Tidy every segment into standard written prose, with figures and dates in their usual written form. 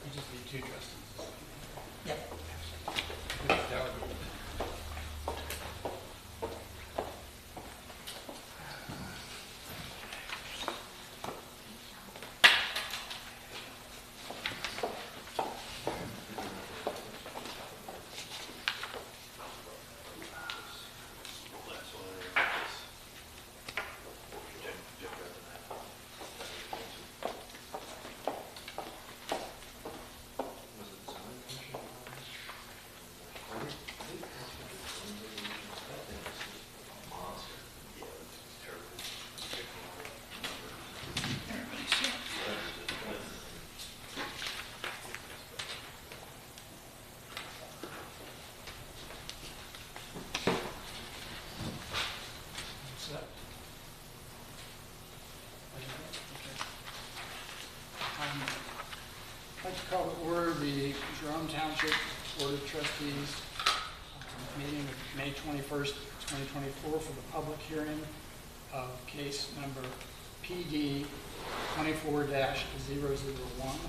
You just need 2 trustees. Yep. That would be. I'd like to call to order the Jerome Township Board of Trustees meeting of May 21st, 2024 for the public hearing of case number PD 24-001.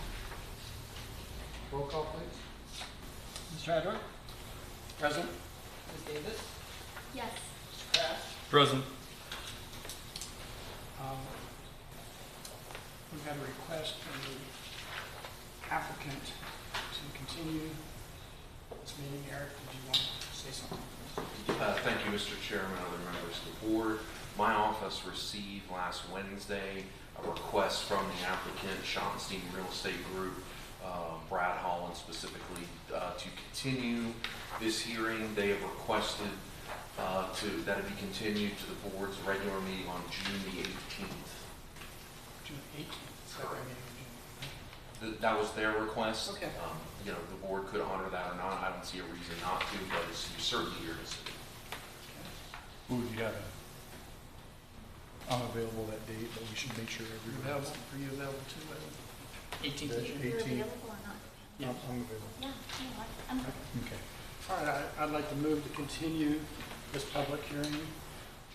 Roll call, please. Mr. Adler? Present. Ms. Davis? Yes. Mr. Kraft? Present. We've had a request from the applicant to continue this meeting. Eric, did you want to say something? Thank you, Mr. Chairman, other members of the board. My office received last Wednesday a request from the applicant, Schottenstein Real Estate Group, Brad Holland specifically, to continue this hearing. They have requested that it be continued to the board's regular meeting on June the 18th. June 18th. Correct. That was their request. Okay. You know, the board could honor that or not. I don't see a reason not to, but it's certainly here to see. Ooh, you have I'm available that date, but we should make sure Are you everybody's. available? Are you available too? 18th of June. You're 18th. available or not? Yeah. I'm available. Yeah, I'm Okay. All right, I'd like to move to continue this public hearing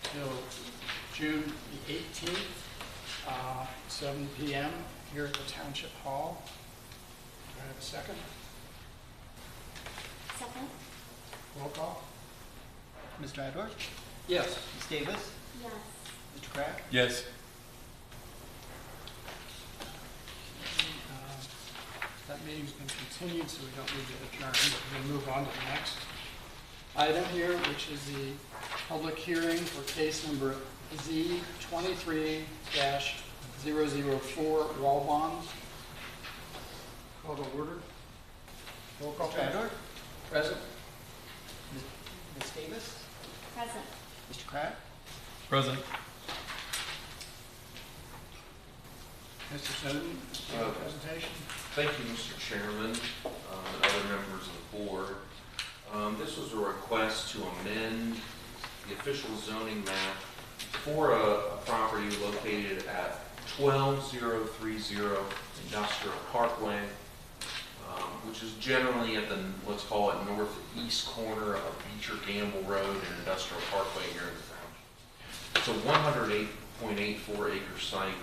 till June the 18th, 7 p.m. here at the Township Hall. Do I have a second? second. Roll call? Mr. Adler? Yes. Ms. Davis? Yes. Mr. Kraft? Yes. That meeting's been continued, so we don't need to adjourn. We'll move on to the next item here, which is the public hearing for case number Z23-004, wall bonds. Call to order. Roll call. Mr. Adler? Present. Ms. Davis? Present. Mr. Kraft? Present. Mr. Snowden, presentation. Thank you, Mr. Chairman, and other members of the board. This was a request to amend the official zoning map for a property located at 12030 Industrial Parkway, which is generally at the, let's call it, northeast corner of Beecher Gamble Road and Industrial Parkway here in the township. It's a 108.84 acre site.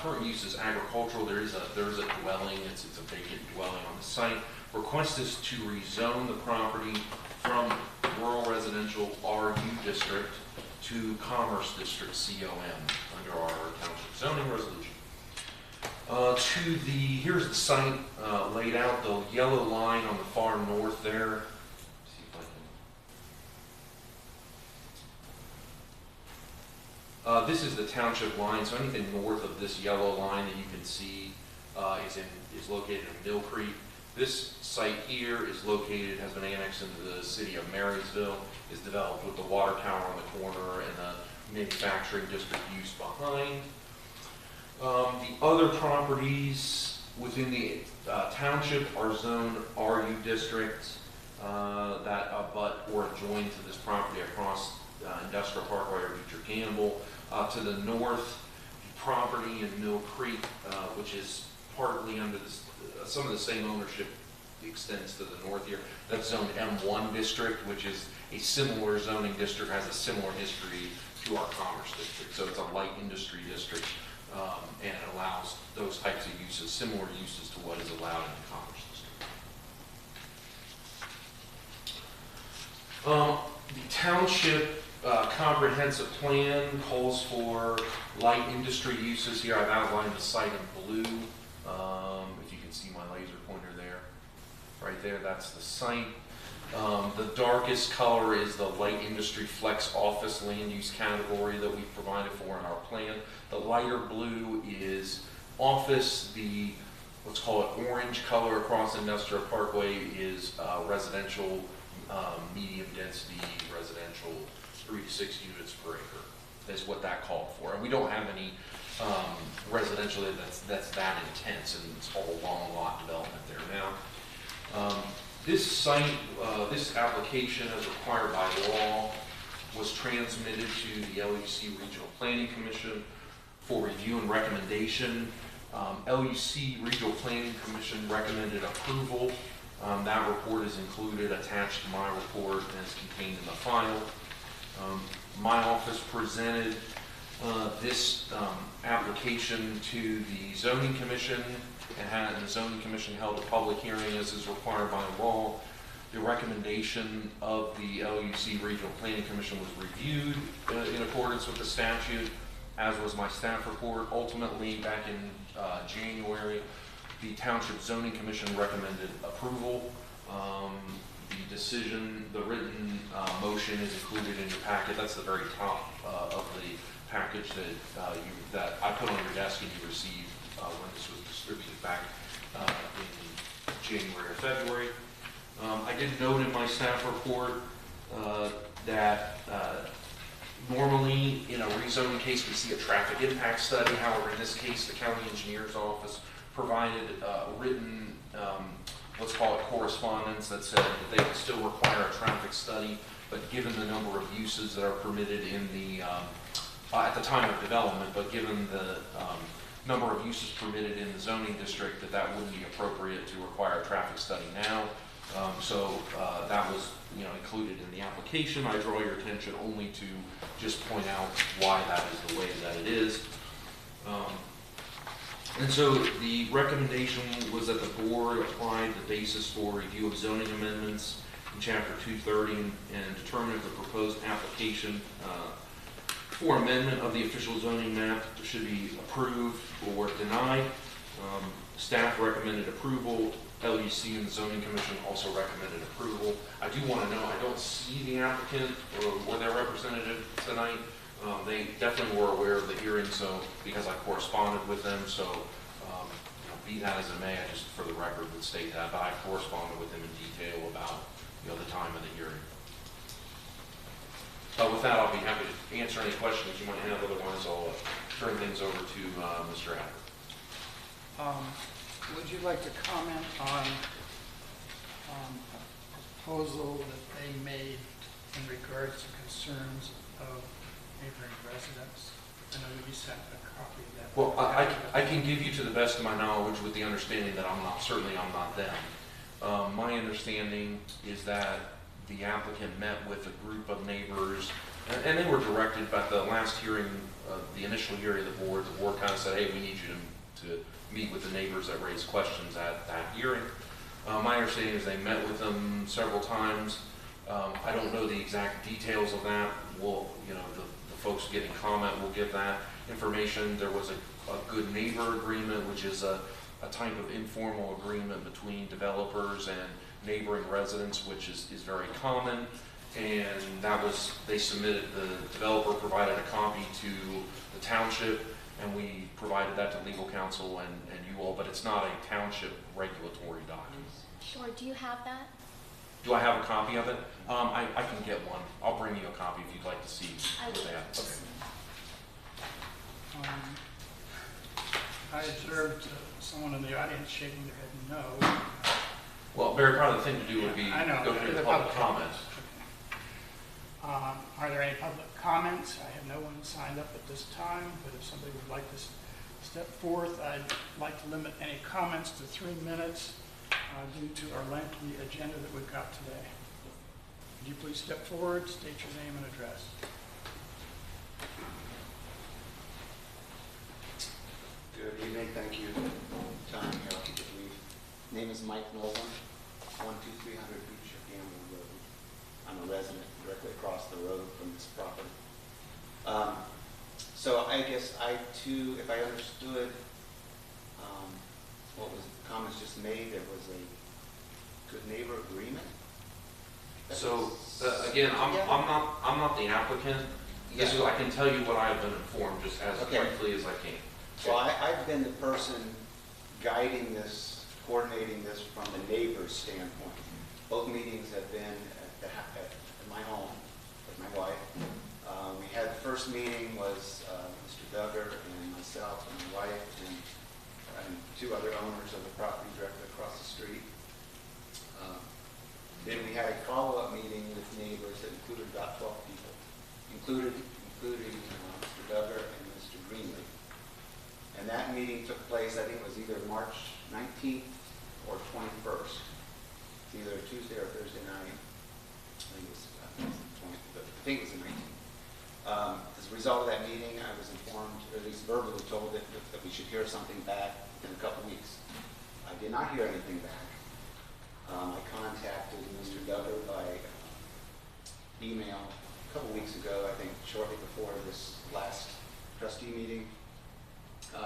Current use is agricultural. There is a dwelling. It's a vacant dwelling on the site. Request is to rezone the property from rural residential RU district to commerce district COM under our township zoning resolution. Here's the site laid out. The yellow line on the far north there. See if I can. This is the township line, so anything north of this yellow line that you can see is located in Mill Creek. This site here is located, has been annexed into the city of Marysville, is developed with the water tower on the corner and the manufacturing district use behind. The other properties within the township are zoned RU districts that abut or adjoin to this property across Industrial Parkway or Beecher Gamble. To the north, property in Mill Creek, which is partly under this, some of the same ownership extends to the north here. That's zoned M1 district, which is a similar zoning district, has a similar history to our commerce district. So it's a light industry district, and it allows those types of uses uses, similar uses to what is allowed in the Commerce District. The Township comprehensive plan calls for light industry uses here. I've outlined the site in blue. If you can see my laser pointer there. Right there, that's the site. The darkest color is the light industry flex office land use category that we provided for in our plan. The lighter blue is office. The, let's call it orange color across Industrial Parkway is residential, medium density residential, 3 to 6 units per acre. Is what that called for. And we don't have any residential that's that intense, and it's all long lot development there now. This site, this application as required by law was transmitted to the LUC Regional Planning Commission for review and recommendation. LUC Regional Planning Commission recommended approval. That report is included, attached to my report, and is contained in the file. My office presented this application to the Zoning Commission, and the Zoning Commission held a public hearing as is required by law. The recommendation of the LUC Regional Planning Commission was reviewed in accordance with the statute, as was my staff report. Ultimately, back in January, the Township Zoning Commission recommended approval. The decision, the written motion is included in your packet. That's the very top of the package that I put on your desk and you received when this was distributed back in January or February. I did note in my staff report that normally in a rezoning case we see a traffic impact study. However, in this case, the county engineer's office provided written, let's call it correspondence, that said that they would still require a traffic study, but given the number of uses that are permitted in the at the time of development, but given the number of uses permitted in the zoning district, that wouldn't be appropriate to require a traffic study now. So that was, included in the application. I draw your attention only to just point out why that is the way that it is. And so the recommendation was that the board applied the basis for review of zoning amendments in Chapter 230 and determine if the proposed application for amendment of the official zoning map should be approved or denied. Staff recommended approval. LUC and the Zoning Commission also recommended approval. I do want to know, I don't see the applicant or their representative tonight. They definitely were aware of the hearing, so because I corresponded with them, so be that as it may, I just for the record would state that, but I corresponded with them in detail about the time of the hearing. With that, I'll be happy to answer any questions you might have. Otherwise, I'll turn things over to Mr. Adler. Would you like to comment on a proposal that they made in regards to concerns of neighboring residents? I know you sent a copy of that. Well, I can give you to the best of my knowledge with the understanding that I'm not them. My understanding is that the applicant met with a group of neighbors, and they were directed by the last hearing, the initial hearing of the board kind of said, hey, we need you to meet with the neighbors that raised questions at that hearing. My understanding is they met with them several times. I don't know the exact details of that. We'll, the folks getting comment will get that information. There was a good neighbor agreement, which is a type of informal agreement between developers and neighboring residents, which is very common. And that was, they submitted, the developer provided a copy to the township, and we provided that to legal counsel and you all, but it's not a township regulatory document. Sure. Do you have that? Do I have a copy of it? I can get one. I'll bring you a copy if you'd like to see I what would they have. like to Okay. see. I observed someone in the audience shaking their head no. Well, very part of the thing to do would be I know, go through the the public public comments. Are there any public comments? I have no one signed up at this time, but if somebody would like to step forth, I'd like to limit any comments to 3 minutes due to our lengthy agenda that we've got today. Would you please step forward, state your name and address? Good evening, thank you. time here, I'll keep it brief. Name is Mike Nolan, 12300 Beecher Gamble Road. I'm a resident directly across the road from this property. So I guess I too, if I understood what was the comments just made, there was a good neighbor agreement? So, again, I'm not the applicant. This is, I can tell you what I've been informed, just as Okay. briefly as I can. Well, I've been the person guiding this, coordinating this from the neighbor's standpoint. Both meetings have been at my home with my wife. We had, the first meeting was Mr. Duggar and myself and my wife and two other owners of the property directly across the street. Then we had a follow-up meeting with neighbors that included about 12 people, including Mr. Duggar and Mr. Greenlee. And that meeting took place, I think it was either March 19th or 21st. It's either Tuesday or Thursday night. I think it was the 20th, but I think it was the 19th. As a result of that meeting, I was informed, or at least verbally told, that we should hear something back in a couple weeks. I did not hear anything back. I contacted Mr. Duggar by email a couple weeks ago, I think shortly before this last trustee meeting.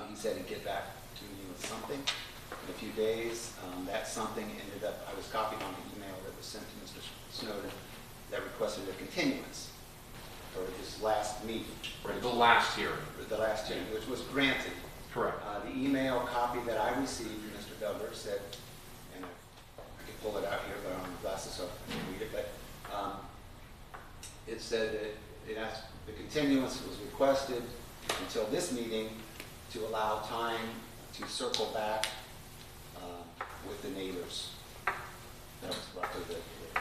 He said he'd get back to me with something in a few days. That something ended up, I was copied on the email that was sent to Mr. Snowden that requested a continuance for this last meeting. Right, the last hearing. The last hearing, which was granted. Correct. The email copy that I received from Mr. Duggar said, and I can pull it out here, but I don't have glasses, so I can read it, but it said that it asked, the continuance was requested until this meeting to allow time to circle back with the neighbors. That was roughly the.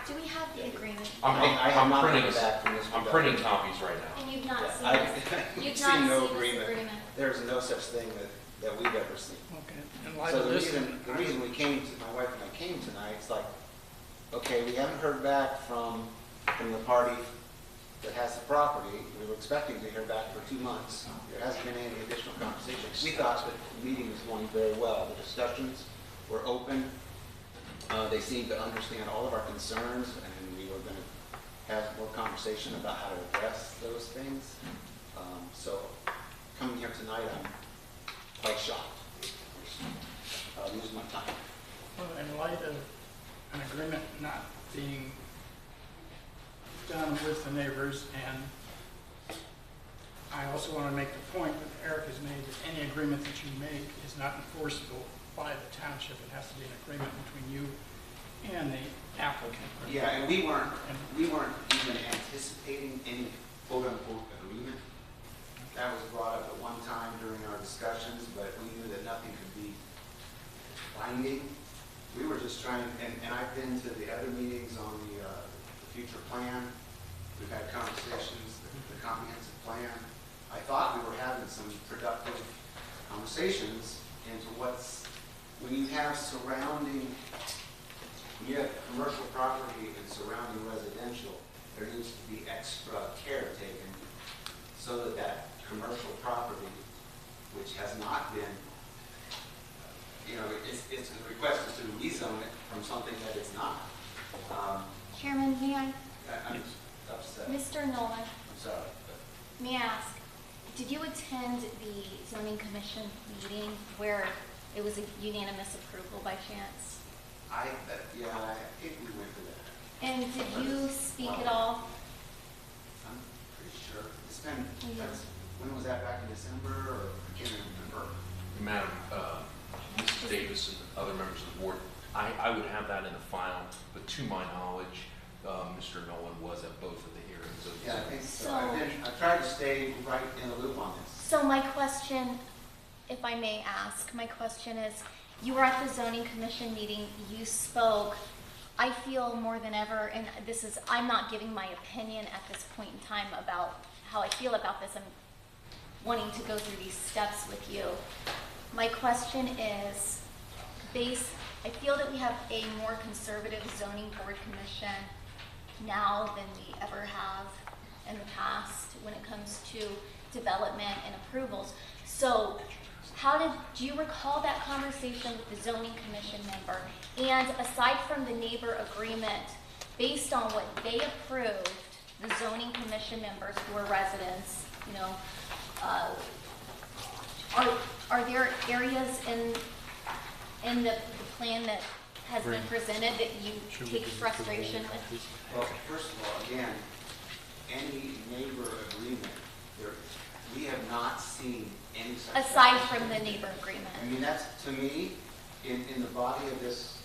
Do we have the agreement? I have not printing, heard back from Mr. I'm Duggar. printing copies right now. And you've not Yeah, seen I- this? You've You've seen not no seen this agreement. agreement? There's no such thing that we've ever seen. Okay, in light So of the this, reason we came to, my wife and I came tonight, it's like, okay, we haven't heard back from the party that has the property. We were expecting to hear back for 2 months. There hasn't been any additional conversation. We thought that the meeting was going very well. The discussions were open. They seemed to understand all of our concerns, and we were going to have more conversation about how to address those things. So coming here tonight, I'm quite shocked. I'll use my time. well, in light of an agreement not being done with the neighbors, and I also want to make the point that Eric has made, that any agreement that you make is not enforceable by the township. It has to be an agreement between you and the applicant. Yeah, and we weren't even anticipating any quote-unquote agreement. That was brought up at one time during our discussions, but we knew that nothing could be binding. We were just trying, and I've been to the other meetings on the future plan. We've had conversations, the comprehensive plan. I thought we were having some productive conversations into what's, when you have commercial property and surrounding residential, there needs to be extra care taken so that that commercial property, which has not been, it's the request is to rezone it from something that it's not. Chairman, may I? I'm upset. Mr. Nolan, I'm sorry. may I ask, did you attend the zoning commission meeting where it was a unanimous approval by chance? I think we went to that. And did you speak at all? I'm pretty sure. It's been, Yeah. when was that, back in December, or I can't remember. Madam, Mrs. Davis and other members of the board, I would have that in the file, but to my knowledge, Mr. Nolan was at both of the hearings. Yeah, I think so. So- I've tried to stay right in the loop on this. So my question, if I may ask, my question is, you were at the zoning commission meeting, you spoke. I feel more than ever, and I'm not giving my opinion at this point in time about how I feel about this. I'm wanting to go through these steps with you. My question is, I feel that we have a more conservative zoning board commission now than we ever have in the past when it comes to development and approvals. So do you recall that conversation with the zoning commission member? And aside from the neighbor agreement, based on what they approved, the zoning commission members who are residents, you know, are there areas in the plan that has been presented that you take frustration with? Well, first of all, again, any neighbor agreement, we have not seen any such. Aside from the neighbor agreement? I mean, that's, to me, in the body of this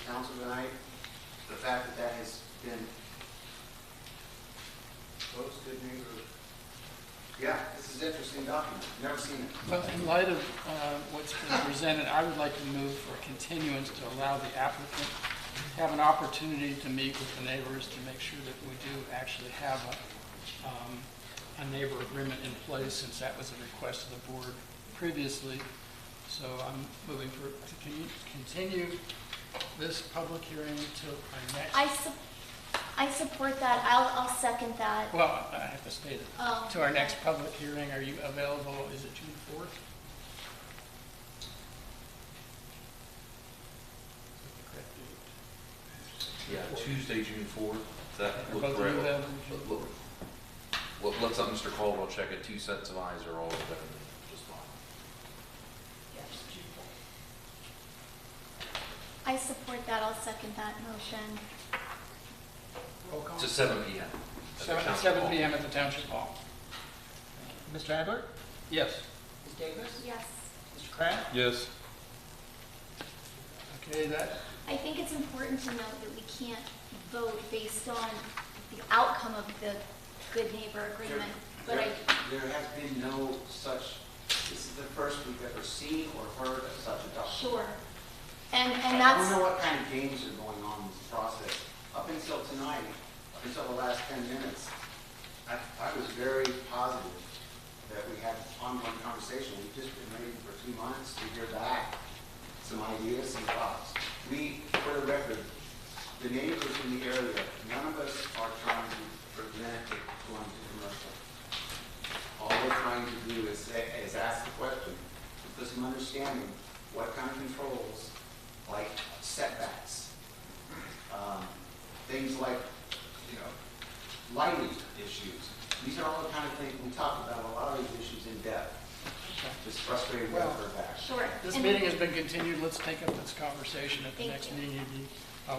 council tonight, the fact that that has been posted, neighbor. Yeah, this is an interesting document. Never seen it. Well, in light of what's been presented, I would like to move for continuance to allow the applicant to have an opportunity to meet with the neighbors to make sure that we do actually have a neighbor agreement in place, since that was a request of the board previously. So I'm moving to continue this public hearing until our next. I support that. I'll second that. Well, I have to state it. Oh, To our okay. next public hearing, are you available, is it June 4th? Yeah, Tuesday, June 4th. That Are look both of you correct. available? Well, let's let Mr. Caldwell check it. 2 sets of eyes are all better than just one. I support that. I'll second that motion. Roll call. To 7 p.m. at the Township 7 Hall. p.m. at the Township Hall. Mr. Adler? Yes. Ms. Davis? Yes. Mr. Kraft? Yes. Okay, that, I think it's important to note that we can't vote based on the outcome of the good neighbor agreement. But There has been no such, this is the first we've ever seen or heard of such a document. sure. And I that's, don't know what kind of games are going on in this process. Up until tonight, up until the last 10 minutes, I was very positive that we had ongoing conversation. We've just been waiting for 2 months to hear back some ideas, some thoughts. We, for the record, the neighbors in the area, none of us are trying to prevent it going to commercial. All we're trying to do is ask the question, with some understanding, what kind of controls, like setbacks, things like, lighting issues. These are all the kind of things, we talked about a lot of these issues in depth. Just frustrated with Well, her back. sure. this And- meeting has been continued. Let's take up this conversation at the Thank next you. meeting. You'd be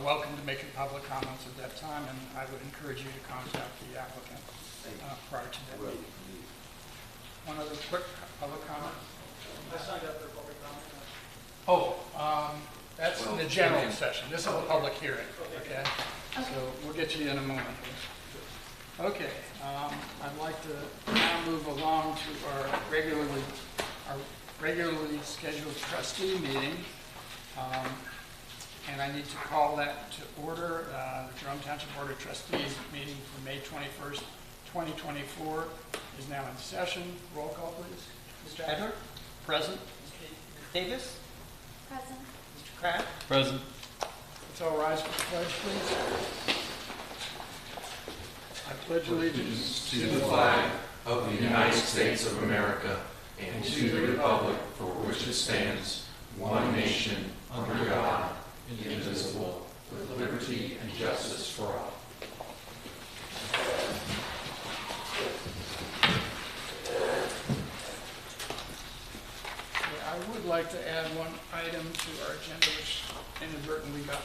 welcome to make your public comments at that time, and I would encourage you to contact the applicant Thank you. prior to that Well, meeting. One other quick public comment. I signed up for public comment. Oh, that's in the general session. This is a public hearing, okay? So we'll get you in a moment. Okay, I'd like to now move along to our regularly scheduled trustee meeting. And I need to call that to order. The Jerome Township Board of Trustees meeting for May 21st, 2024 is now in session. Roll call, please. Mr. Adler? Present. Ms. Davis? Present. Mr. Kraft? Present. Let's all rise for the pledge, please. I pledge allegiance To the flag of the United States of America and to the republic for which it stands, one nation, under God, indivisible, with liberty and justice for all. I would like to add one item to our agenda which inadvertently got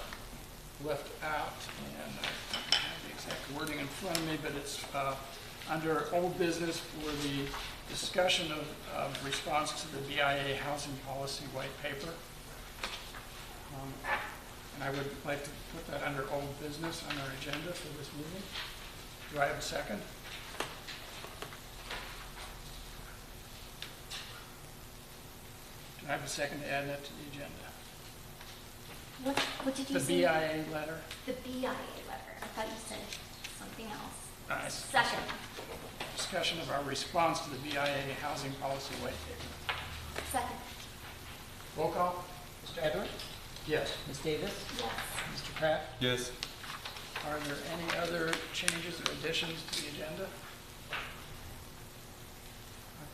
left out, and I don't have the exact wording in front of me, but it's under old business for the discussion of response to the BIA housing policy white paper. And I would like to put that under old business on our agenda for this meeting. Do I have a second? Do I have a second to add that to the agenda? What did you The say? BIA letter? The BIA letter. I thought you said something else. Nice. Second. Discussion of our response to the BIA housing policy white paper. Second. Roll call? Mr. Adler? Yes. Ms. Davis? Yes. Mr. Kraft? Yes. Are there any other changes or additions to the agenda? I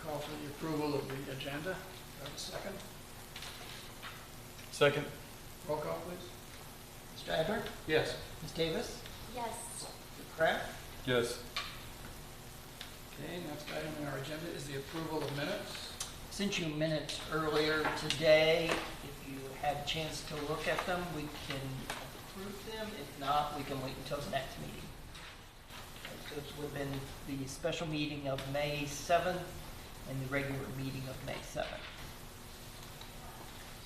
call for the approval of the agenda. Do have a second? Second? Roll call, please. Mr. Edward? Yes. Ms. Davis? Yes. Mr. Kraft? Yes. Okay, next item on our agenda is the approval of minutes. Sent you minutes earlier today. If you had a chance to look at them, we can approve them. If not, we can wait until the next meeting. So it's within the special meeting of May 7th and the regular meeting of May 7th.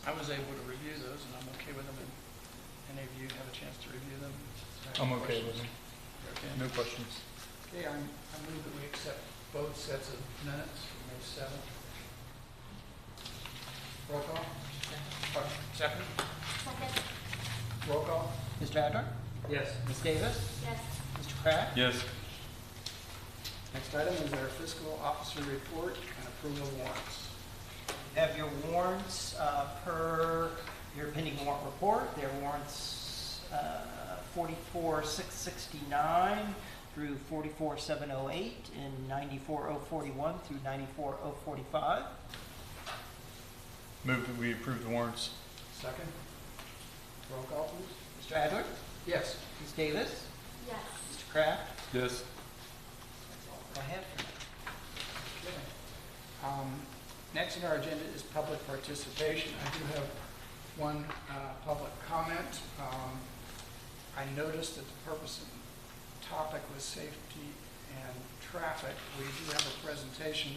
I was able to review those, and I'm okay with them. And any of you have a chance to review them? I'm okay with them. Okay. No questions. Okay, I move that we accept both sets of minutes for May 7th. Roll call? Second? Second. Roll call? Mr. Edward? Yes. Ms. Davis? Yes. Mr. Kraft? Yes. Next item is our fiscal officer report and approval of warrants. You have your warrants per your pending warrant report. They're warrants 44,669 through 44,708 and 94,041 through 94,045. Move that we approve the warrants. Second? Roll call, please. Mr. Edward? Yes. Ms. Davis? Yes. Mr. Kraft? Yes. That's all I have for you. Okay. Next on our agenda is public participation. I do have one public comment. I noticed that the purpose and topic was safety and traffic. We do have a presentation,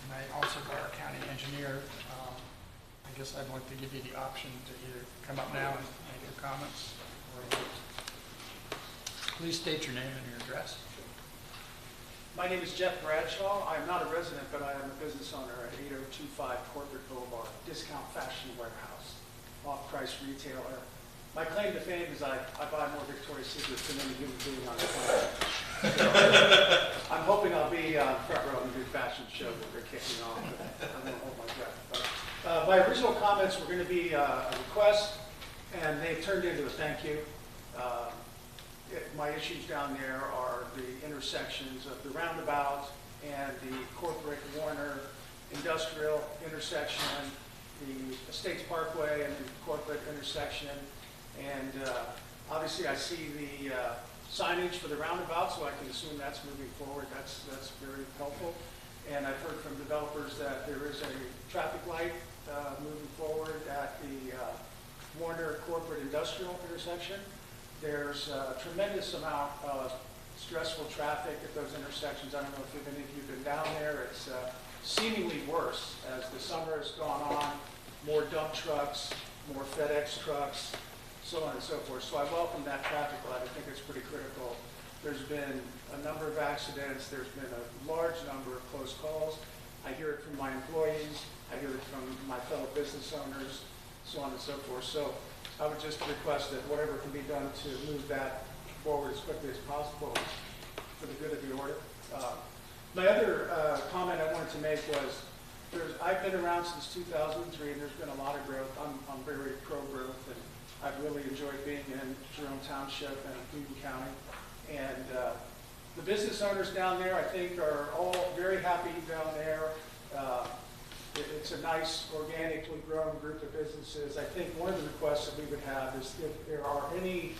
and I also got our county engineer. I guess I'd like to give you the option to either come up now and make your comments, or wait. Please state your name and your address. My name is Jeff Bradshaw. I am not a resident, but I am a business owner at 8025 Corporate Boulevard, discount fashion warehouse, off-price retailer. My claim to fame is I buy more Victoria's Secrets than any human being on the planet. So, I'm hoping I'll be front row in the new fashion show that they're kicking off. I'm going to hold my breath. But, my original comments were going to be a request, and they've turned into a thank you. My issues down there are the intersections of the roundabout and the corporate Warner industrial intersection, the Estates Parkway and the corporate intersection. And obviously I see the signage for the roundabout, so I can assume that's moving forward. That's very helpful. And I've heard from developers that there is a traffic light moving forward at the Warner corporate industrial intersection. There's a tremendous amount of stressful traffic at those intersections. I don't know if any of you have been down there. It's seemingly worse as the summer has gone on. More dump trucks, more FedEx trucks, so on and so forth. So I welcome that traffic light. I think it's pretty critical. There's been a number of accidents. There's been a large number of close calls. I hear it from my employees. I hear it from my fellow business owners, so on and so forth. So I would just request that whatever can be done to move that forward as quickly as possible for the good of the order. My other comment I wanted to make was, I've been around since 2003, and there's been a lot of growth. I'm very pro-growth, and I've really enjoyed being in Jerome Township and Cleveland County. And the business owners down there, I think, are all very happy down there. It's a nice, organically grown group of businesses. I think one of the requests that we would have is if there are any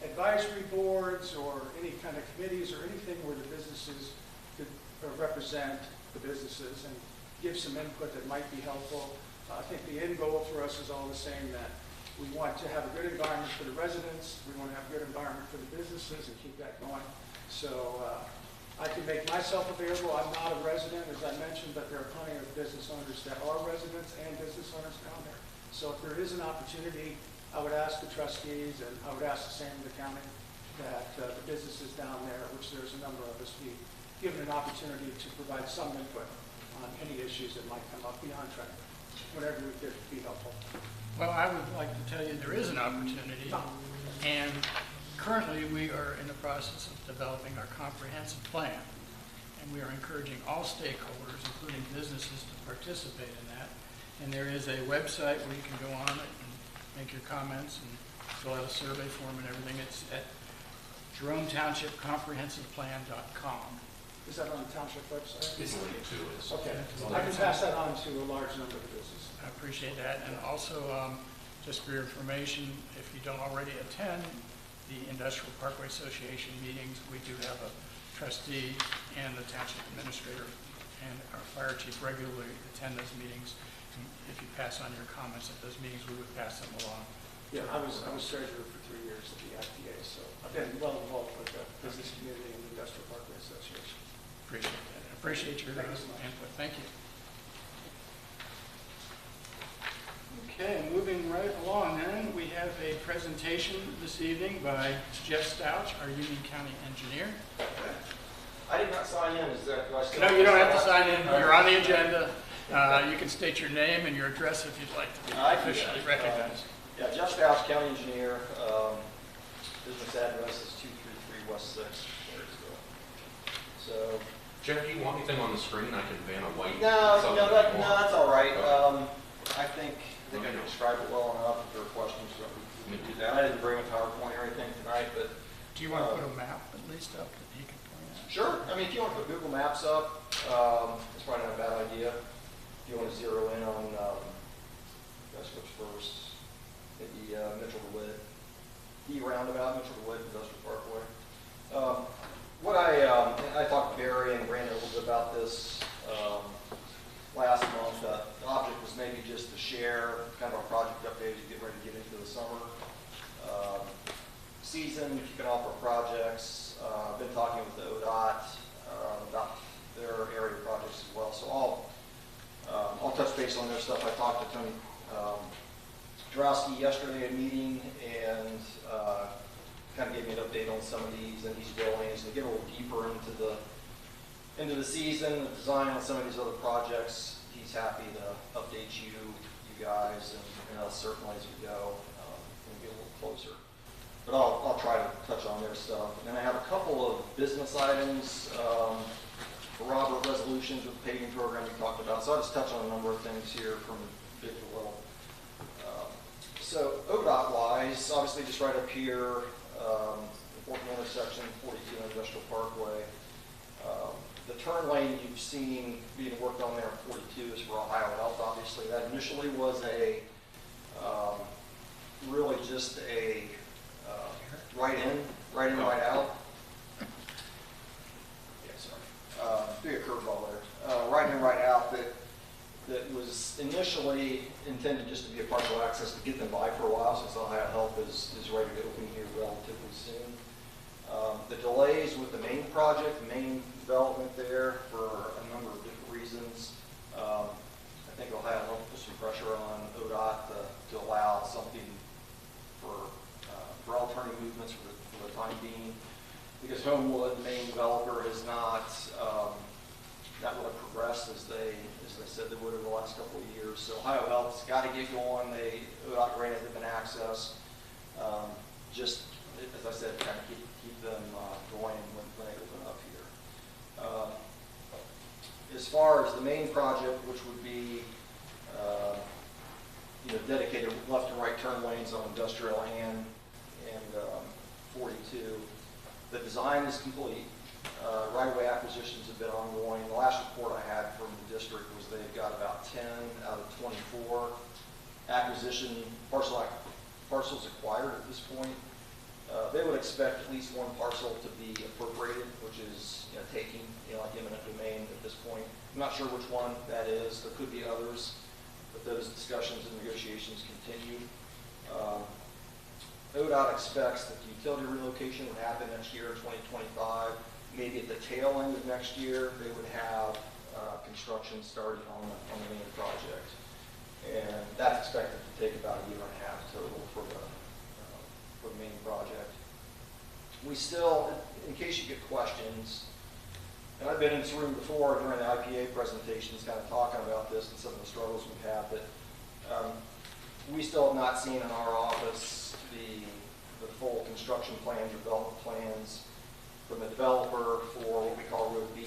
advisory boards or any kind of committees or anything where the businesses could represent the businesses and give some input that might be helpful. I think the end goal for us is all the same, that we want to have a good environment for the residents, we want to have a good environment for the businesses and keep that going. So I can make myself available. I'm not a resident, as I mentioned, but there are plenty of business owners that are residents and business owners down there. So if there is an opportunity, I would ask the trustees, and I would ask the same of the county, that the businesses down there, which there's a number of us, be given an opportunity to provide some input on any issues that might come up beyond traffic, whatever we could be helpful. Well, I would like to tell you there is an opportunity, and currently we are in the process of developing our comprehensive plan, and we are encouraging all stakeholders, including businesses, to participate in that. And there is a website where you can go on it and make your comments and fill out a survey form and everything. It's at JeromeTownshipComprehensivePlan.com. Is that on the township website? It's linked to it. Okay, I can pass that on to a large number of businesses. I appreciate that. And also, just for your information, if you don't already attend the Industrial Parkway Association meetings, we do have a trustee and the township administrator and our fire chief regularly attend those meetings. And if you pass on your comments at those meetings, we would pass them along. Yeah, I was treasurer for 3 years at the IPA, so I've been well involved with the business community and the Industrial Parkway Association. Appreciate that. I appreciate your Thank you so much. input. Thank you. Okay, moving right along then, we have a presentation this evening by Jeff Stouch, our Union County engineer. I did not sign in, is that, do I still? No, you don't have to sign in. You're on the agenda. You can state your name and your address if you'd like to be I can, officially recognized. Yeah, Jeff Stouch, county engineer, business address is 233 West 6th, Marysville. So, Jeff, do you want anything on the screen? I can ban a white. no, something no, if you no, want. that's all right. Okay. I think I can describe it well enough. If there are questions, so we can do that. I didn't bring a PowerPoint or anything tonight, but Do you want to put a map at least up that he can point out? sure. I mean, if you want to put Google Maps up, it's probably not a bad idea. If you want to zero in on, guess which first, maybe Mitchell to Witt, E roundabout, Mitchell to Witt, Industrial Parkway. I talked to Barry and Brandon a little bit about this last month. The object was maybe just to share kind of a project update as you get ready to get into the summer season, kicking off our projects. I've been talking with the ODOT about their area projects as well. So I'll touch base on their stuff. I talked to Tony Drowski yesterday at a meeting and kind of gave me an update on some of these, and he's willing to get a little deeper into the season, the design on some of these other projects. He's happy to update you guys, and us certainly as we go and get a little closer. But I'll try to touch on their stuff. And then I have a couple of business items for Robert, resolutions with the paving program we talked about. So I'll just touch on a number of things here from big to little. So ODOT-wise, obviously just right up here, important intersection, 42 Industrial Parkway. The turn lane you've seen being worked on there in 42 is for Ohio Health, obviously. That initially was really just a right in, right out. Yeah, sorry. Be a curveball there. Right in, right out that was initially intended just to be a partial access to get them by for a while, since Ohio Health is ready to open here relatively soon. The delays with the main project, the main development there, for a number of different reasons. I think Ohio Health put some pressure on ODOT to allow something for alternative movements for the time being, because Homewood, the main developer, has not really progressed as they said they would over the last couple of years. So Ohio Health's got to get going. ODOT granted them an access. Just as I said, kind of keep them going when they open up here. As far as the main project, which would be dedicated left and right turn lanes on industrial and 42, the design is complete. Right-of-way acquisitions have been ongoing. The last report I had from the district was they've got about 10 out of 24 parcels acquired at this point. They would expect at least one parcel to be appropriated, which is taking like eminent domain at this point. I'm not sure which one that is. There could be others, but those discussions and negotiations continue. ODOT expects that the utility relocation would happen next year in 2025. Maybe at the tail end of next year, they would have construction started on the main project. And that's expected to take about a year and a half total for the main project. We still, in case you get questions, and I've been in this room before during the IPA presentations kind of talking about this and some of the struggles we've had, but we still have not seen in our office the full construction plans or development plans from the developer for what we call Road B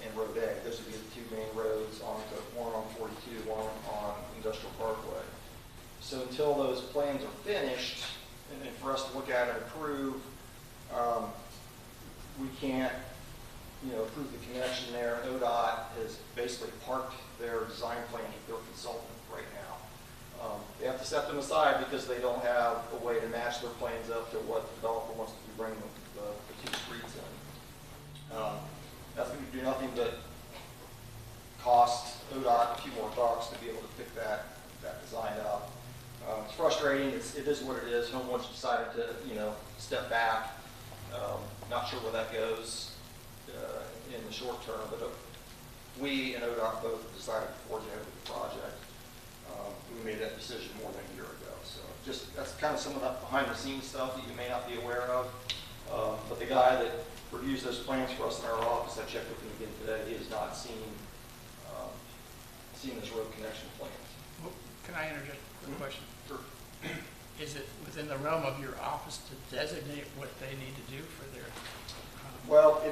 and Road A. Those would be the two main roads, one on 42, one on Industrial Parkway. So until those plans are finished, and for us to look at and approve, we can't approve the connection there. ODOT has basically parked their design plans with their consultant right now. They have to set them aside because they don't have a way to match their plans up to what the developer wants to bring the two streets in. That's going to do nothing but cost ODOT a few more bucks to be able to pick that design up. It's frustrating. It is what it is. Homewood's decided to, step back. Not sure where that goes in the short term, but we and ODOT both decided to forge ahead with the project. We made that decision more than a year ago. So that's kind of some of that behind the scenes stuff that you may not be aware of. But the guy that reviews those plans for us in our office, I checked with him again today, he has not seen this road connection plans. Well, can I interject a quick question? Sure. Is it within the realm of your office to designate what they need to do for their? Well, we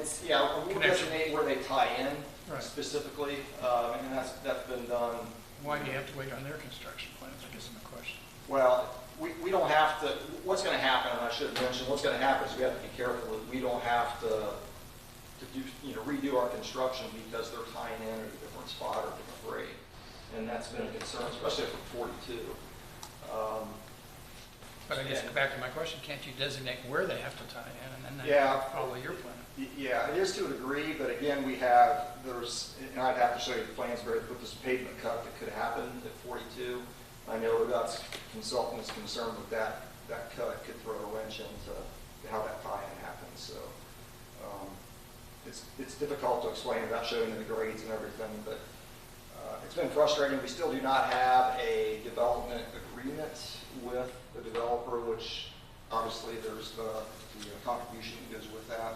Connection. designate where they tie in Right. specifically, and that's been done. Why do you have to wait on their construction plans? I guess is my question. Well, we don't have to, what's going to happen, and I should have mentioned, what's going to happen is we have to be careful that we don't have to do, redo our construction because they're tying in at a different spot or different grade. And that's been a concern, especially for 42. But I guess back to my question, can't you designate where they have to tie in and then they Yeah. follow your plan? Yeah, it is to a degree, but again, and I'd have to show you the plans where they put this pavement cut that could happen at 42. I know ODOT's consultant is concerned with that cut could throw a wrench into how that tie-in happens. So it's difficult to explain without showing you the grades and everything, but it's been frustrating. We still do not have a development agreement with the developer, which obviously there's the contribution that goes with that.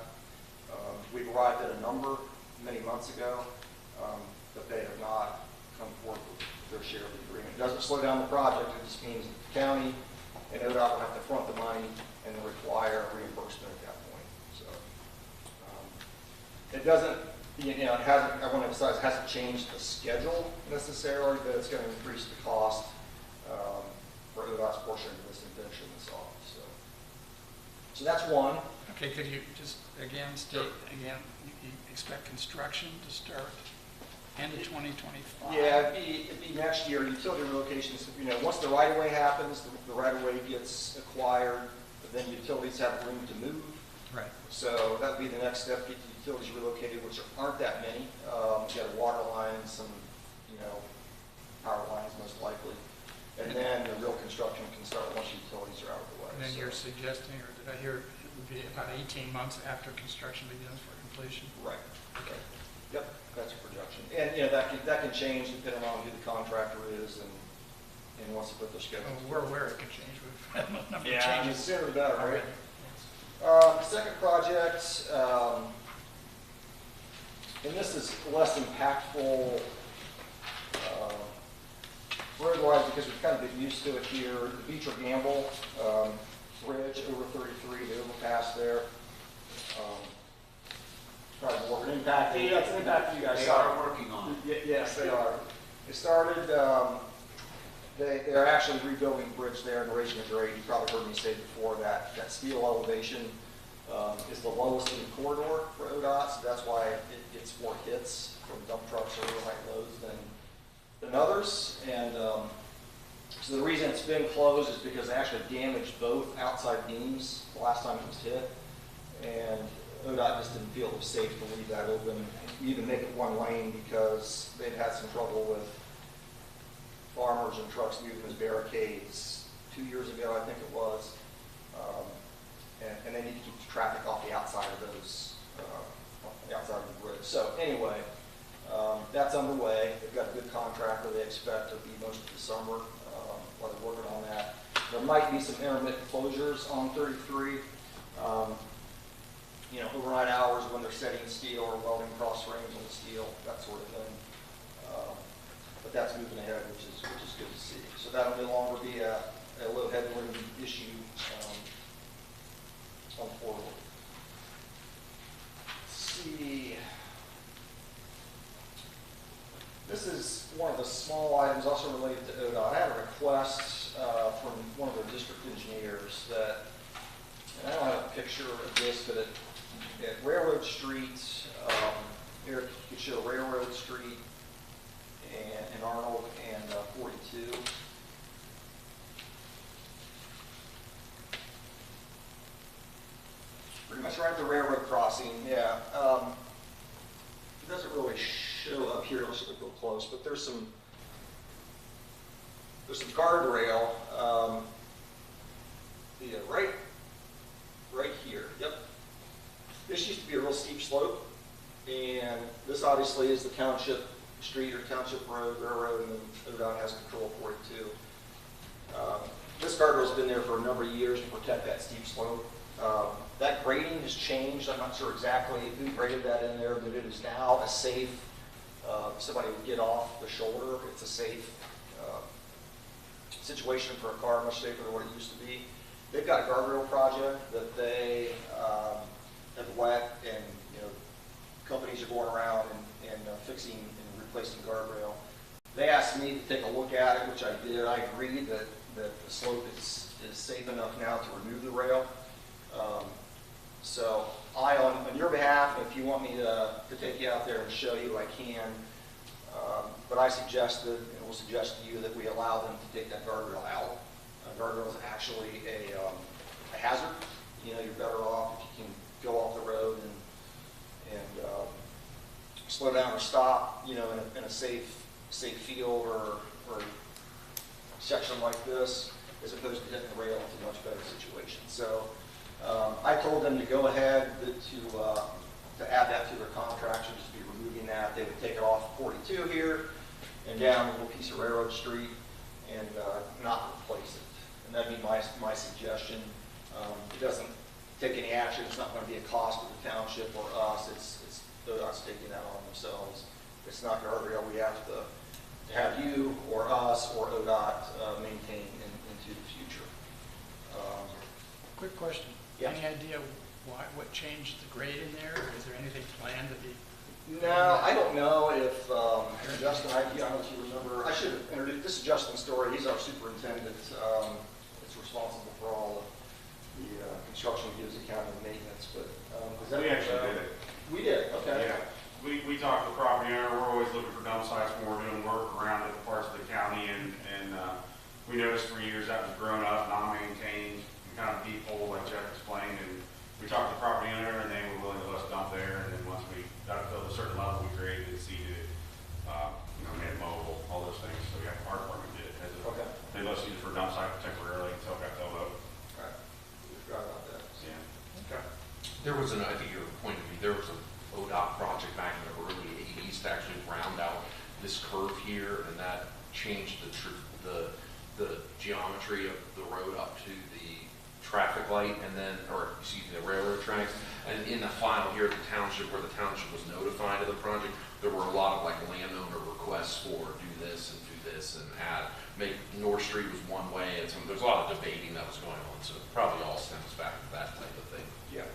We've arrived at a number many months ago, but they have not come forward with their share of the agreement. It doesn't slow down the project. It just means that the county and ODOT will have to front the money and require reimbursement at that point. So it doesn't, it hasn't, I want to emphasize, it hasn't changed the schedule necessarily, but it's going to increase the cost for ODOT's portion of this invention and so on. So that's one. Okay, could you just again state, again, you expect construction to start end of 2025? Yeah, it'd be next year. Utility relocations, once the right-of-way happens, the right-of-way gets acquired, but then utilities have room to move. Right. So that would be the next step, get the utilities relocated, which aren't that many. You got water lines, some, power lines most likely. And then the real construction can start once utilities are out of the way. And then you're suggesting, or did I hear, it would be about 18 months after construction begins for completion? Right. Okay. Yep, that's a projection. And, that can change depending on who the contractor is and once they put their schedule. We're aware it could change. We've had a number of Yeah, changes. sooner the better, right? already. Second project, and this is less impactful road-wise because we've kind of been used to it here. The Beecher Gamble Bridge over 33, the overpass there. Probably more of an impact. Yeah, it's an impact to you guys. They are working on it. Yes, they are. They started, they're actually rebuilding the bridge there and raising the grade. You probably heard me say before that steel elevation is the lowest in the corridor for ODOT, so that's why it gets more hits from dump trucks or real high loads than others. And so the reason it's been closed is because they actually damaged both outside beams the last time it was hit. And ODOT just didn't feel it was safe to leave that open, even make it one lane, because they'd had some trouble with farmers and trucks using those barricades 2 years ago, I think it was. And they need to keep the traffic off the outside of those, the outside of the bridge. So anyway, that's underway. They've got a good contractor. They expect to be most of the summer while they're working on that. There might be some intermittent closures on 33. Overnight hours when they're setting steel or welding cross frames on the steel, that sort of thing. But that's moving ahead, which is good to see. So that'll no longer be a low headwind issue on forward. Let's see. This is one of the small items also related to ODOT. I had a request from one of their district engineers that, and I don't have a picture of this, but at Railroad Street, here you can show Railroad Street and Arnold and 42. Pretty much right at the railroad crossing, yeah. It doesn't really show up here unless you look real close, but there's some guardrail, right here, yep. This used to be a real steep slope, and this obviously is the township street or township road, railroad, and then ODOT has control of 42. This guardrail's been there for a number of years to protect that steep slope. That grading has changed. I'm not sure exactly who graded that in there, but it is now a safe, somebody would get off the shoulder. It's a safe situation for a car, much safer than what it used to be. They've got a guardrail project that they have let, and companies are going around and fixing and replacing guardrail. They asked me to take a look at it, which I did. I agreed that the slope is safe enough now to remove the rail. So on your behalf, if you want me to take you out there and show you, I can. But I suggested, and will suggest to you, that we allow them to take that guardrail out. Guardrail is actually a hazard. You're better off if you can go off the road and slow down or stop, in a safe field or section like this, as opposed to hitting the rail. It's a much better situation. So I told them to go ahead to add that to their contract, should just be removing that. They would take it off 42 here and down a little piece of Railroad Street and not replace it. And that'd be my suggestion. It doesn't take any action. It's not going to be a cost to the township or us. It's ODOT's taking that on themselves. It's not guardrail we have to have you or us or ODOT maintain into the future. Quick question. Yeah. Any idea what changed the grade in there? Or is there anything planned to be? No, I don't know if Justin, I don't know if you remember, I should have introduced, this is Justin Story, he's our superintendent. It's responsible for all of the construction we do as accounting and maintenance, but We actually did it. We did, okay. Yeah. We talked to the property owner. We're always looking for dump sites when we're doing work around different parts of the county, and we noticed for years that was grown up, non-maintained, kind of deep hole, like Jeff explained, and we talked to the property owner, and they were willing to let us dump there, and then once we got it to a certain level, we graded it, seeded it, made it mobile, all those things. So yeah, our department did it. Okay. They let us use it for a dump site temporarily until it got filled up. Right. We forgot about that. Yeah. Okay. There was I think your point of view, there was an ODOT project back in the early 80s to actually round out this curve here, and that changed the geometry of the road up to the traffic light, and then, or excuse me, the railroad tracks. And in the file here at the township, where the township was notified of the project, there were a lot of landowner requests for do this and make North Street was one way, and there's a lot of debating that was going on. So it probably all stems back to that type of thing. Yeah.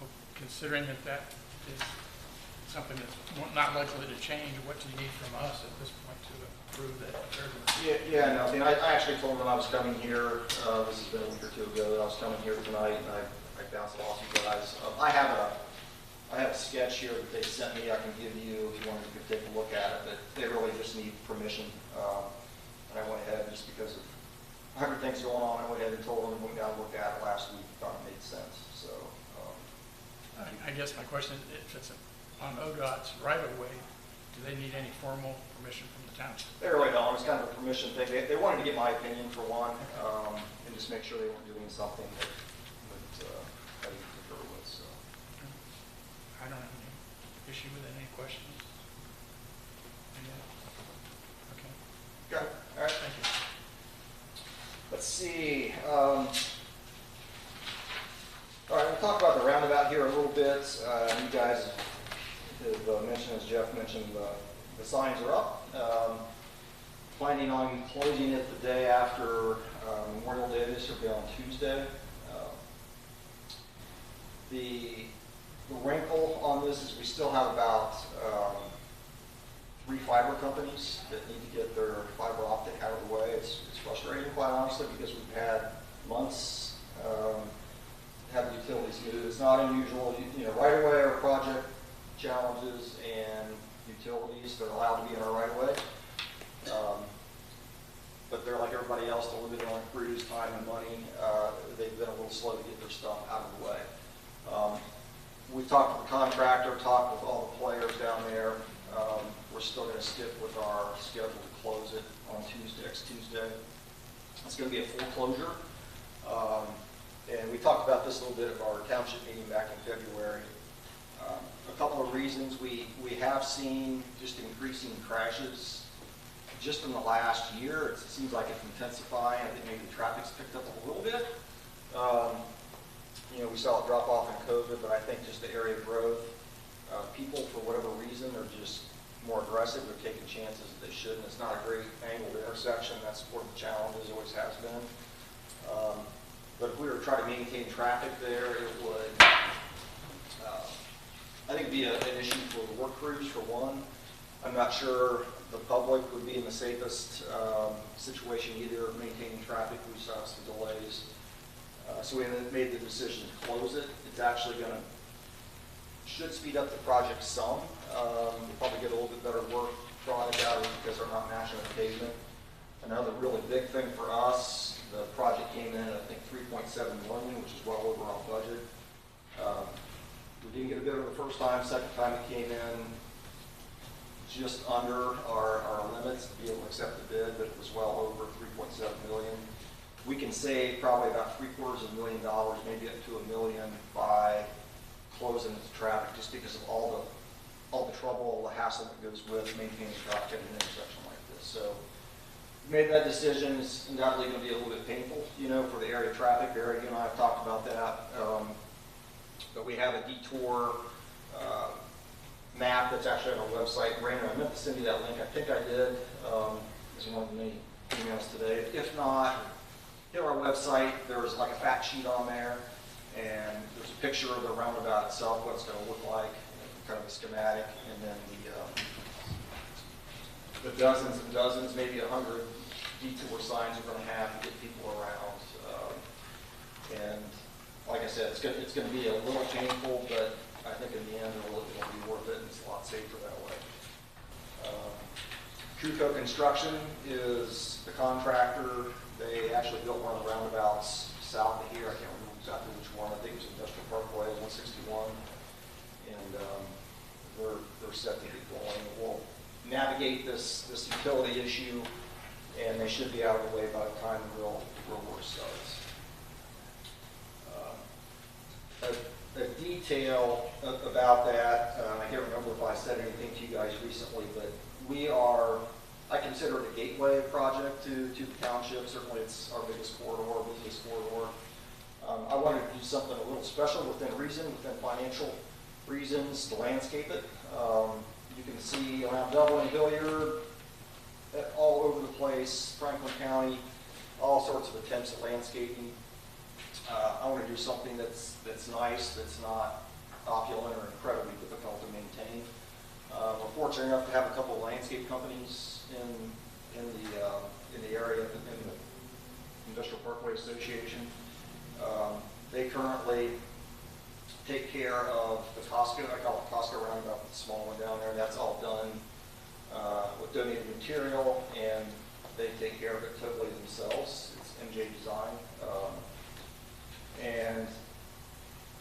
Well, considering that is something that's not likely to change, what do you need from us at this point to approve that? Yeah, no, I mean, I actually told them I was coming here, this has been a week or two ago, that I was coming here tonight, and I bounced it off you guys. I have a sketch here that they sent me, I can give you, if you wanted to take a look at it, but they really just need permission. And I went ahead, just because of 100 things going on, I went ahead and told them, went down and looked at it last week, thought it made sense, so. I guess my question is, if it's on ODOT's right-of-way, do they need any formal permission from the township? They really don't. It's kind of a permission thing. They wanted to get my opinion for one, and just make sure they weren't doing something that I didn't concur with. So. I don't have any issue with it. Any questions? Okay. Okay. All right. Thank you. Let's see. All right, we'll talk about the roundabout here a little bit. You guys have mentioned, as Jeff mentioned, the signs are up. Planning on closing it the day after Memorial Day. This will be on Tuesday. The wrinkle on this is we still have about 3 fiber companies that need to get their fiber optic out of the way. It's frustrating, quite honestly, because we've had months have the utilities moved. It's not unusual, right away or project challenges and utilities, they're allowed to be in our right of way. But they're like everybody else, they're limited on crews, time and money. They've been a little slow to get their stuff out of the way. We talked to the contractor, talked with all the players down there. We're still going to stick with our schedule to close it on next Tuesday. It's going to be a full closure. And we talked about this a little bit at our township meeting back in February. A couple of reasons. We have seen just increasing crashes just in the last year. It seems like it's intensifying. I think maybe the traffic's picked up a little bit. We saw it drop off in COVID, but I think just the area growth, people for whatever reason are just more aggressive. They're taking chances that they shouldn't. It's not a great angled intersection. That's one of the challenges, always has been. But if we were to try to maintain traffic there, it would, I think, be an issue for the work crews, for one. I'm not sure the public would be in the safest situation either, maintaining traffic. We saw some delays. So we made the decision to close it. It's actually should speed up the project some. We'll probably get a little bit better work product out of it because they're not matching the pavement. Another really big thing for us, the project came in at, I think, $3.7 million, which is well over our budget. We didn't get a bidder the first time. Second time it came in just under our limits to be able to accept the bid, but it was well over $3.7 million. We can save probably about $750,000, maybe up to $1 million by closing the traffic, just because of all the trouble, all the hassle that goes with maintaining traffic at an intersection like this. So we made that decision. It's undoubtedly going to be a little bit painful, for the area traffic. Barry, you and I have talked about that. But we have a detour map that's actually on our website. Raymond, I meant to send you that link. I think I did. It's one of the many emails today. If not, hit our website. There's like a fact sheet on there, and there's a picture of the roundabout itself, what it's going to look like, kind of a schematic, and then the dozens and dozens, maybe 100 detour signs we're going to have to get people around. And like I said, it's going to be a little painful, but I think in the end it'll be worth it, and it's a lot safer that way. Truco Construction is the contractor. They actually built one of the roundabouts south of here. I can't remember exactly which one. I think it was Industrial Parkway 161, and they're set to get going. We'll navigate this utility issue, and they should be out of the way by the time the real work starts. A detail about that, I can't remember if I said anything to you guys recently, but I consider it a gateway project to the township. Certainly it's our biggest corridor, busiest corridor. I wanted to do something a little special within reason, within financial reasons, to landscape it. You can see around Dublin, Hilliard, all over the place, Franklin County, all sorts of attempts at landscaping. I want to do something that's nice, that's not opulent or incredibly difficult to maintain. We're fortunate enough to have a couple of landscape companies in the area, in the Industrial Parkway Association. They currently take care of the Costco, I call it Costco roundabout, the small one down there. That's all done with donated material, and they take care of it totally themselves. It's MJ Design. And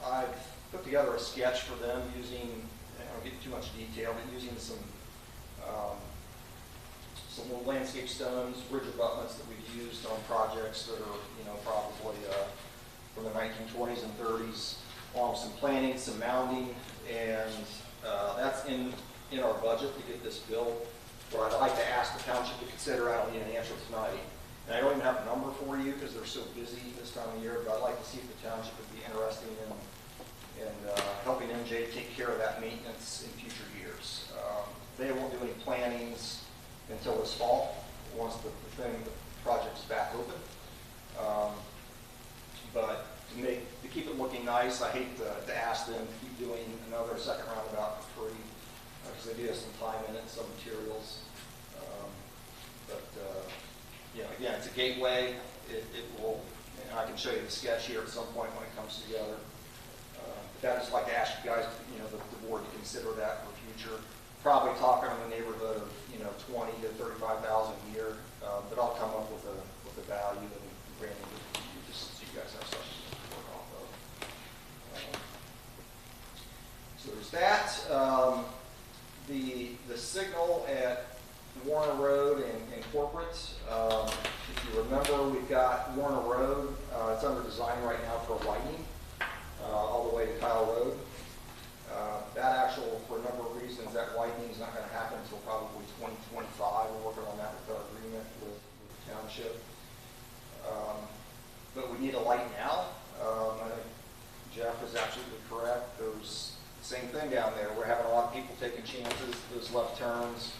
I've put together a sketch for them using, I don't get too much detail, but using some little landscape stones, bridge abutments that we've used on projects that are, probably from the 1920s and 30s, along with some planting, some mounding, and that's in our budget to get this built. What I'd like to ask the township to consider, I don't need an answer tonight, and I don't even have a number for you because they're so busy this time of year, but I'd like to see if the township would be interested in helping MJ take care of that maintenance in future years. They won't do any plantings until this fall, once the project's back open. But to keep it looking nice, I hate to ask them to keep doing another second roundabout for free, because they do have some time in it, some materials. Again, it's a gateway. It will, and I can show you the sketch here at some point when it comes together. But I'd just like to ask you guys, the board to consider that for future. Probably talking in the neighborhood of, 20 to 35,000 a year, but I'll come up with a value and bring it to you just so you guys have something to work off of. So there's that. The signal at Warner Road and Corporate, if you remember, we've got Warner Road, it's under design right now for lighting, all the way to Kyle Road. That actual, for a number of reasons, that widening is not going to happen until probably 2025. We're working on that with our agreement with the township. But we need a light now. I think Jeff is absolutely correct. There's the same thing down there. We're having a lot of people taking chances. Those left turns,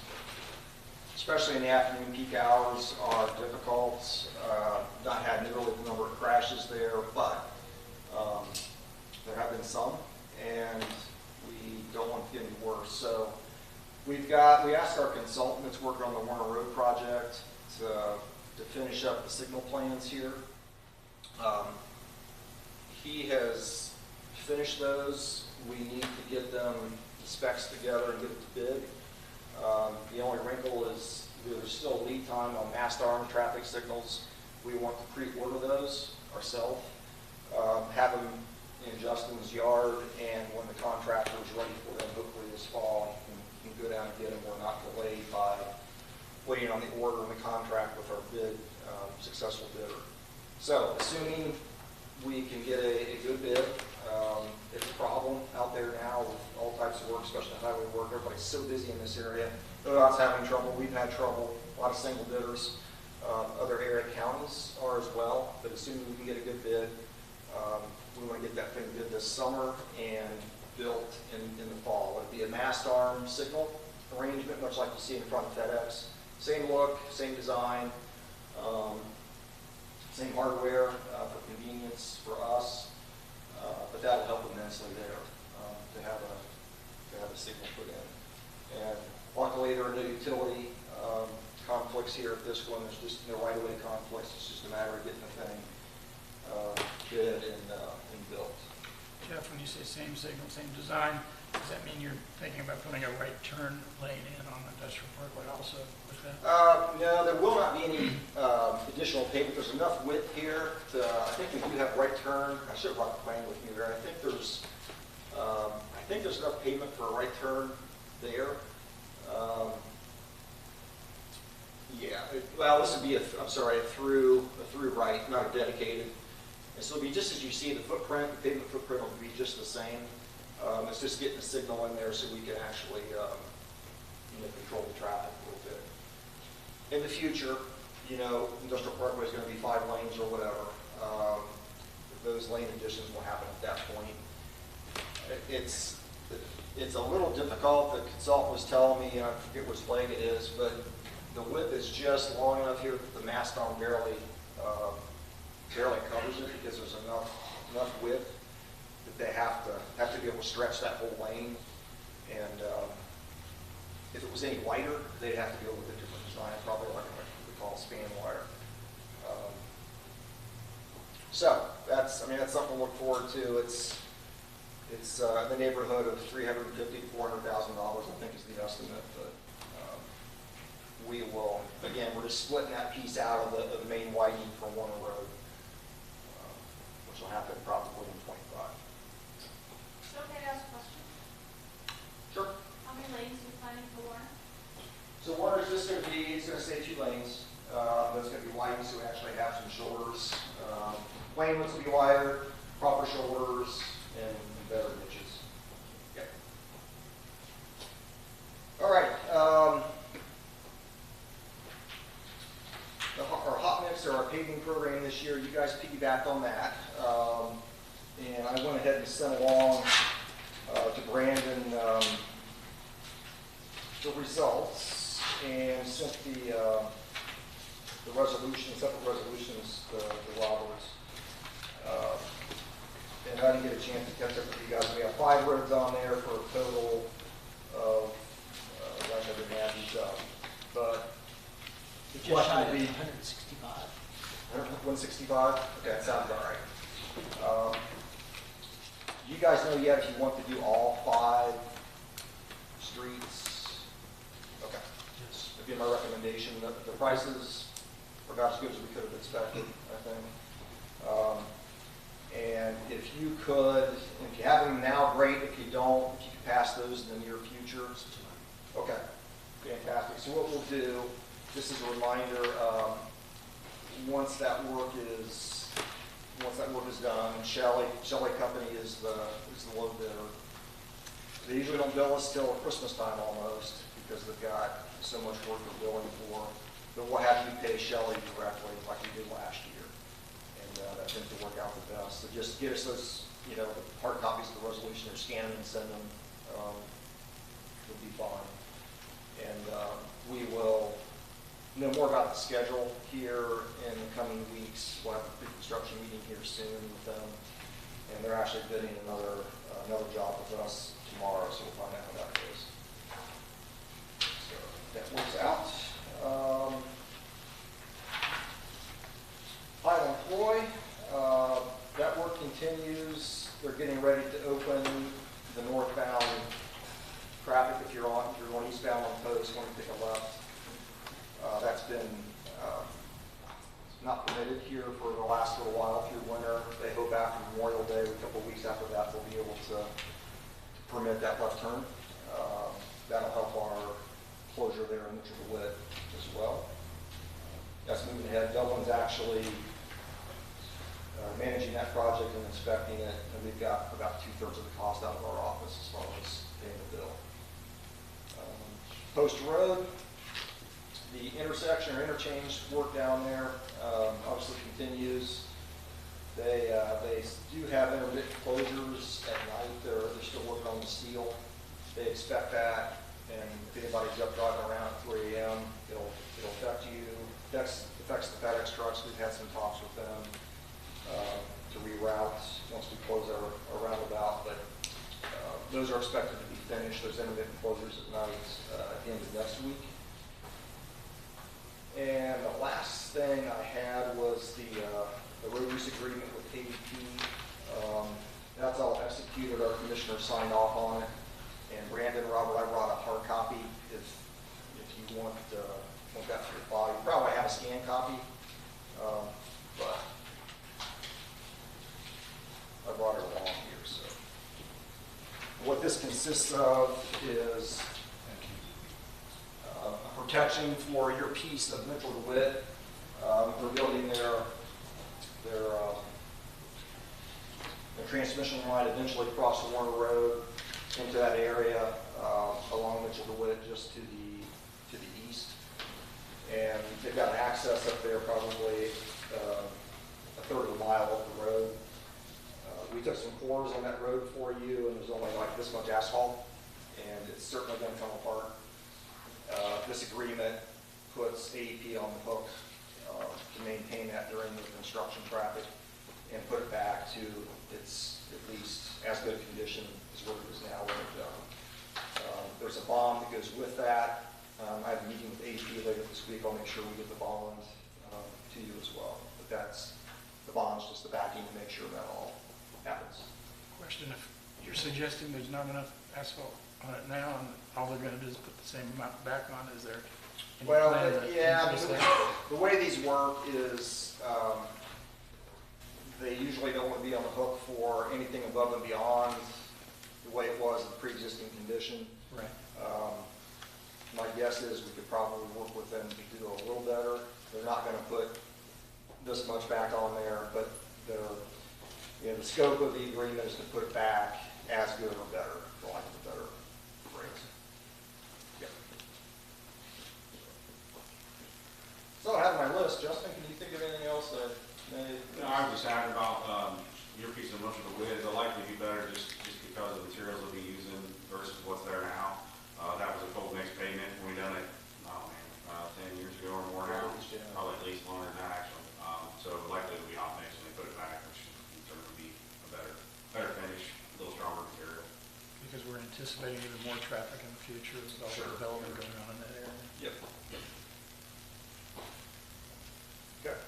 especially in the afternoon peak hours, are difficult. Not had nearly the number of crashes there, but there have been some, and we don't want to get any worse. So we asked our consultant that's working on the Warner Road project to finish up the signal plans here. He has finished those. We need to get them, the specs together and get it to bid. The only wrinkle is there's still lead time on mast arm traffic signals. We want to pre-order those ourselves, have them in Justin's yard, and when the contractor is ready for them, hopefully this fall, he can go down and get them. We're not delayed by waiting on the order and the contract with our bid, successful bidder. So assuming we can get a good bid, it's a problem out there now with all types of work, especially highway work. Everybody's so busy in this area. ODOT's having trouble. We've had trouble. A lot of single bidders. Other area counties are as well. But assuming we can get a good bid, we want to get that thing bid this summer and built in the fall. It'd be a mast arm signal arrangement, much like you see in front of FedEx. Same look, same design, same hardware for convenience for us. But that'll help immensely there to have a signal put in. And luckily there are no utility conflicts here at this one. There's just no right-of-way conflicts. It's just a matter of getting the thing bid and built. Jeff, when you say same signal, same design, does that mean you're thinking about putting a right turn lane in on the Industrial Parkway also with that? No, there will not be any additional pavement. There's enough width here. I think we do have right turn. I should have brought the plan with me there. I think there's enough pavement for a right turn there. Well, this would be a through right, not a dedicated. And so it'll be just as you see the footprint. The pavement footprint will be just the same. It's just getting the signal in there so we can actually control the traffic a little bit. In the future, Industrial Parkway is going to be 5 lanes or whatever. Those lane additions will happen at that point. It's a little difficult. The consultant was telling me, I forget which lane it is, but the width is just long enough here that the mast arm barely covers it because there's enough width that they have to be able to stretch that whole lane. And if it was any wider, they'd have to go with a different design, probably like what we call span wire. So that's something to look forward to. It's in the neighborhood of $350,000 to $400,000, I think is the estimate. But we will, again, we're just splitting that piece out of the main widening for Warner Road, which will happen probably in 25. So can I ask a question? Sure. How many lanes are you planning for Warner? So Warner's just going to be, it's going to stay 2 lanes. That's going to be widened so we actually have some shoulders. Lane ones will be wider, proper shoulders, and better ditches. Okay. All right. Our hot mix or our paving program this year, you guys piggybacked on that. And I went ahead and sent along to Brandon the results and sent the separate resolutions to Roberts. And I didn't get a chance to catch up with you guys. We have 5 roads on there for a total of, I didn't add these up, but Just shy of 165. 165. 65? Okay, that sounds about right. Do you guys know yet if you want to do all 5 streets? Okay. Yes. That'd be my recommendation. The prices are about as good as we could have expected, I think. And if you could, if you have them now, great. If you don't, if you could pass those in the near future. Okay, fantastic. So what we'll do, just as a reminder, once that work is done, and Shelley Company is the low bidder. They usually don't bill us till Christmas time almost because they've got so much work they're billing for. But we'll have you pay Shelley directly like we did last year, and that tends to work out the best. So just get us those, the hard copies of the resolution, or scan them and send them. It'll be fine. And we will know more about the schedule here in the coming weeks. We'll have a pre-construction meeting here soon with them. And they're actually bidding another job with us tomorrow, so we'll find out how that goes. So that works out. Highland Ploy, that work continues. They're getting ready to open the northbound traffic. If you're going eastbound on Post, want to take a left. That's been not permitted here for the last little while through winter. They hope after Memorial Day, a couple of weeks after that, they'll be able to permit that left turn. That'll help our closure there in Mitchell DeWitt as well. That's moving ahead. Dublin's actually managing that project and inspecting it, and we've got about 2/3 of the cost out of our office as far as paying the bill. Post Road, the intersection or interchange work down there obviously continues. They do have intermittent closures at night. They're still working on the steel. They expect that, and if anybody's up driving around at 3 a.m., it'll affect you. Affects the FedEx trucks. We've had some talks with them to reroute once we close our roundabout, but those are expected to be finished. Those intermittent closures at night at the end of next week. And the last thing I had was the road use agreement with ADP. That's all executed. Our commissioner signed off on it. And Brandon, Robert, I brought a hard copy if you want that for your file. You probably have a scanned copy, but I brought it along here. So what this consists of is a protection for your piece of Mitchell DeWitt. They're building their transmission line eventually across the Warner Road into that area along Mitchell DeWitt just to the east. And they've got an access up there probably a 1/3 of a mile up the road. We took some cores on that road for you, and there's only like this much asphalt, and it's certainly going to come apart. This agreement puts AEP on the hook to maintain that during the construction traffic and put it back to its at least as good a condition as what it is now when it's done. There's a bond that goes with that. I have a meeting with AEP later this week. I'll make sure we get the bond to you as well. But that's the bond's just the backing to make sure that all happens. Question, if you're suggesting there's not enough asphalt on it now, and all they're gonna do is put the same amount back on, is there any Well, plan to yeah, increase that? the way these work is they usually don't want to be on the hook for anything above and beyond the way it was in the pre-existing condition. Right. My guess is we could probably work with them to do a little better. They're not going to put this much back on there, but the scope of the agreement is to put it back as good or better, for lack of a better phrase. Yep. So I have my list. Justin, can you think of anything else that may? I was just asking about your piece of Mitchell DeWitt. It'll likely be better just because of the materials we'll be using versus what's there now. That was a full mix pavement when we done it, 10 years ago or more now. Probably at least longer than that actually. So likely it'll be hot mix when they put it back, which in turn would be a better finish, a little stronger material. Because we're anticipating even more traffic in the future with all the development going on in that area. Yep. Okay.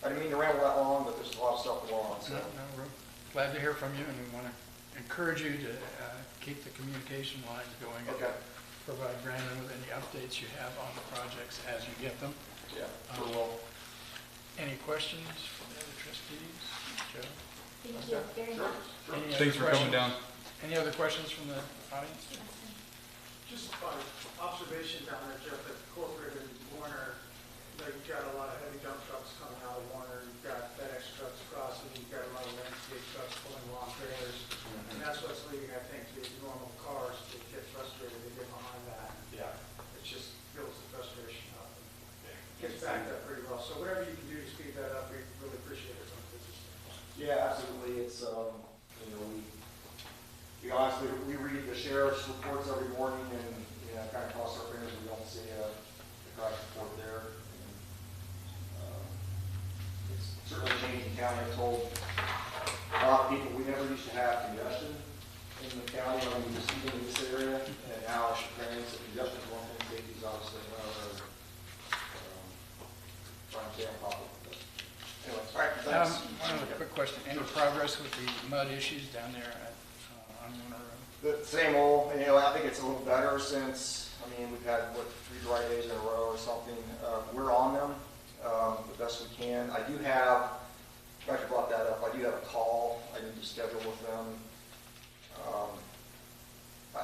I I didn't mean to ramble that long, but there's a lot of stuff going on, so. No, we're glad to hear from you, and we want to encourage you to keep the communication lines going. And Okay. provide Brandon with any updates you have on the projects as you get them. Yeah, sure will. Any questions from the other trustees? Joe? Thank you very Sure, much. sure. Any other Thanks for coming questions? down. Any other questions from the audience? Just by observation down there, Jeff, at corporate and Warner, you know, you've got a lot of heavy dump trucks coming out of Warner, you've got FedEx trucks crossing, you've got a lot of landscape trucks pulling long trailers. And that's what's leading, I think, the normal cars to get frustrated, they get behind that. Yeah. It just builds the frustration up and gets backed up pretty well. So whatever you can do to speed that up, we really appreciate it from the business standpoint. Yeah, absolutely. It's, you know, we honestly, we read the sheriff's reports every morning and, you know, kind of cross our fingers, we don't see a crash report there. And, it's certainly changing county. I told a lot of people, we never used to have congestion in the county when we just even in this area, and now it's experiencing the congestion is one thing, safety is obviously another. Trying to stay on top of it. But anyway, all right, thanks. One other quick question. Any progress with the mud issues down there on Warner Road? The same old, you know, I think it's a little better since, I mean, we've had, what, 3 dry days in a row or something. We're on them the best we can. I do have, in fact, I brought that up, I do have a call I need to schedule with them. I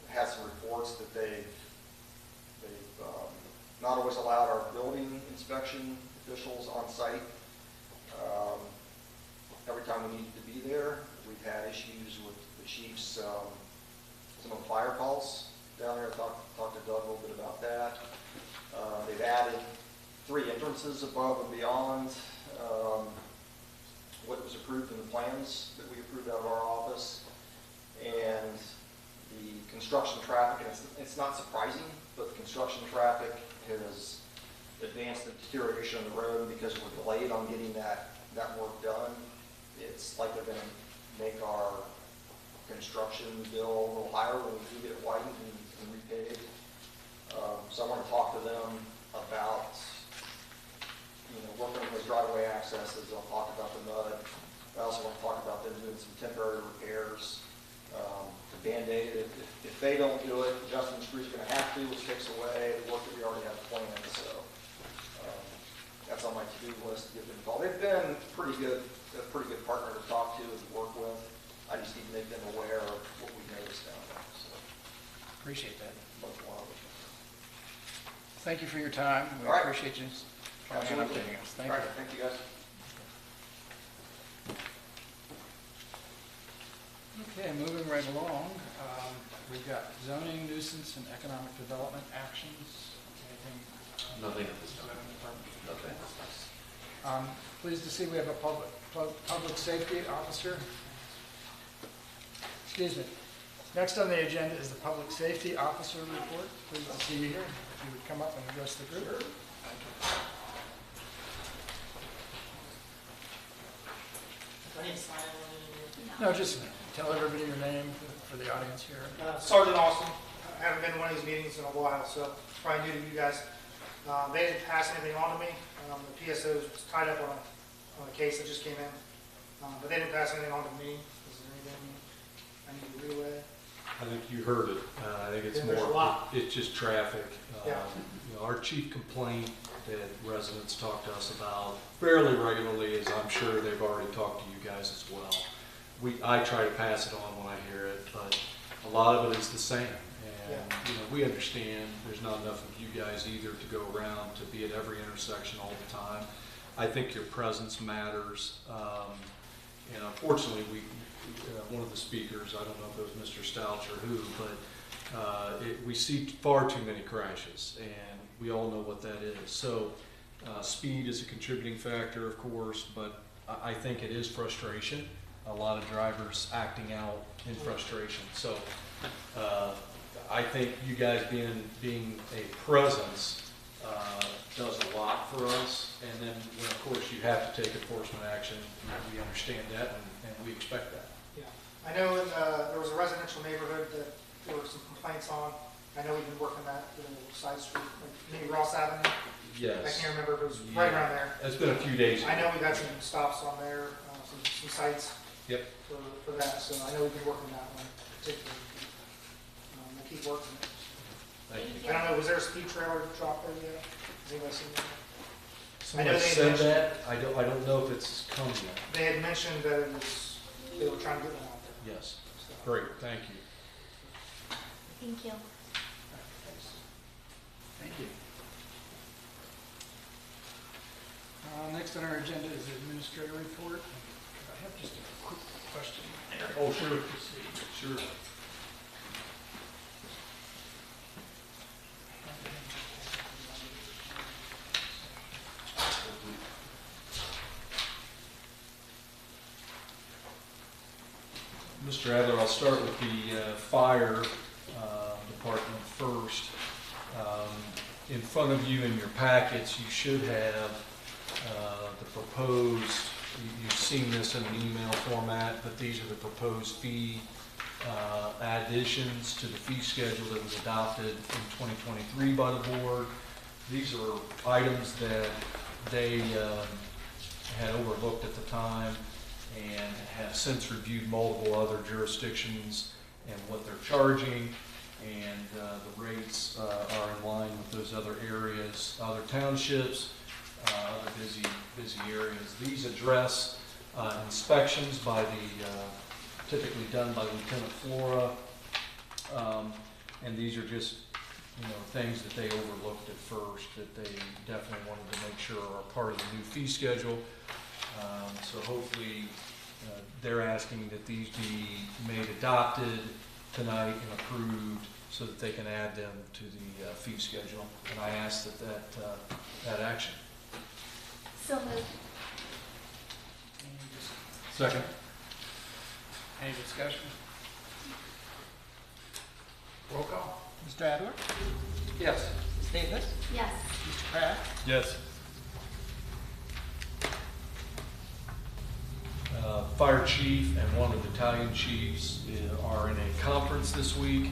had some reports that they've not always allowed our building inspection officials on site. Every time we needed to be there, we've had issues with the chief's, some of the fire calls down there. I talked to Doug a little bit about that. They've added 3 entrances above and beyond what was approved in the plans that we approved out of our office. And the construction traffic, and it's not surprising, but the construction traffic has advanced the deterioration of the road because we're delayed on getting that work done. It's like they're going to make our construction bill a little higher when we do get it widened and repaved. So I want to talk to them about, you know, working on those driveway accesses. I'll talk about the mud. I also want to talk about them doing some temporary repairs to Band-Aid it. If they don't do it, Justin Street's going to have to, which takes away the work that we already have planned. So that's on my to-do list to get them involved. They've been a pretty good partner to talk to and to work with. I just need to make them aware of what we noticed down there. So, Appreciate that. much more of it. Thank you for your time. We All right. appreciate you coming and Absolutely. updating us. Thank All you. right, thank you guys. Okay, moving right along, we've got zoning, nuisance, and economic development actions. Anything? Nothing at this time. Okay. Pleased to see we have a public safety officer. Excuse me. Next on the agenda is the public safety officer report. Pleased to see you here. If you would come up and address the group. I need to sign it. No, just tell everybody your name for the audience here. Sergeant Austin. I haven't been to one of these meetings in a while, so it's probably new to you guys. They didn't pass anything on to me. The PSO was tied up on a case that just came in, but they didn't pass anything on to me. Is there anything I need to relay? I think you heard it. I think it's Yeah, there's a more, lot. it's just traffic. Yeah. You know, our chief complaint that residents talk to us about fairly regularly is, I'm sure they've already talked to you guys as well. I try to pass it on when I hear it, but a lot of it is the same. And, you know, we understand there's not enough of you guys either to go around to be at every intersection all the time. I think your presence matters. And unfortunately, one of the speakers, I don't know if it was Mr. Stouch or who, but we see far too many crashes, and we all know what that is. So speed is a contributing factor, of course, but I think it is frustration. A lot of drivers acting out in frustration. So I think you guys being a presence does a lot for us. And then, when, of course, you have to take enforcement action, we understand that, and we expect that. Yeah. I know there was a residential neighborhood that there were some complaints on. I know we've been working that, the side street, like maybe Ross Avenue. I Yes. can't remember, but it was right around there. It's been a few days. I know we've got some stops on there, some sites Yep. for that, so I know we've been working that one particularly. I keep working it. Thank you. I don't know, was there a speed trailer drop there yet? Has anybody seen that? Somebody they said mentioned- that. I don't know if it's come yet. They had mentioned that they were trying to get one out there. Yes. So, Great, thank you. Thank you. thanks. Thank you. Next on our agenda is the administrator report. I have just a quick question. Oh, sure. Sure. Mr. Adler, I'll start with the fire department first. In front of you in your packets, you should have the proposed, you've seen this in an email format, but these are the proposed fee additions to the fee schedule that was adopted in 2023 by the board. These are items that they had overlooked at the time and have since reviewed multiple other jurisdictions and what they're charging, and the rates are in line with those other areas, other townships, other busy areas. These address inspections by typically done by Lieutenant Flora, and these are just things that they overlooked at first that they definitely wanted to make sure are part of the new fee schedule. So hopefully they're asking that these be made adopted tonight and approved so that they can add them to the fee schedule. And I ask that action. So moved. Second. Any discussion? Roll call? Mr. Adler? Yes. Ms. Davis? Yes. Mr. Kraft? Yes. Fire chief and one of the battalion chiefs are in a conference this week.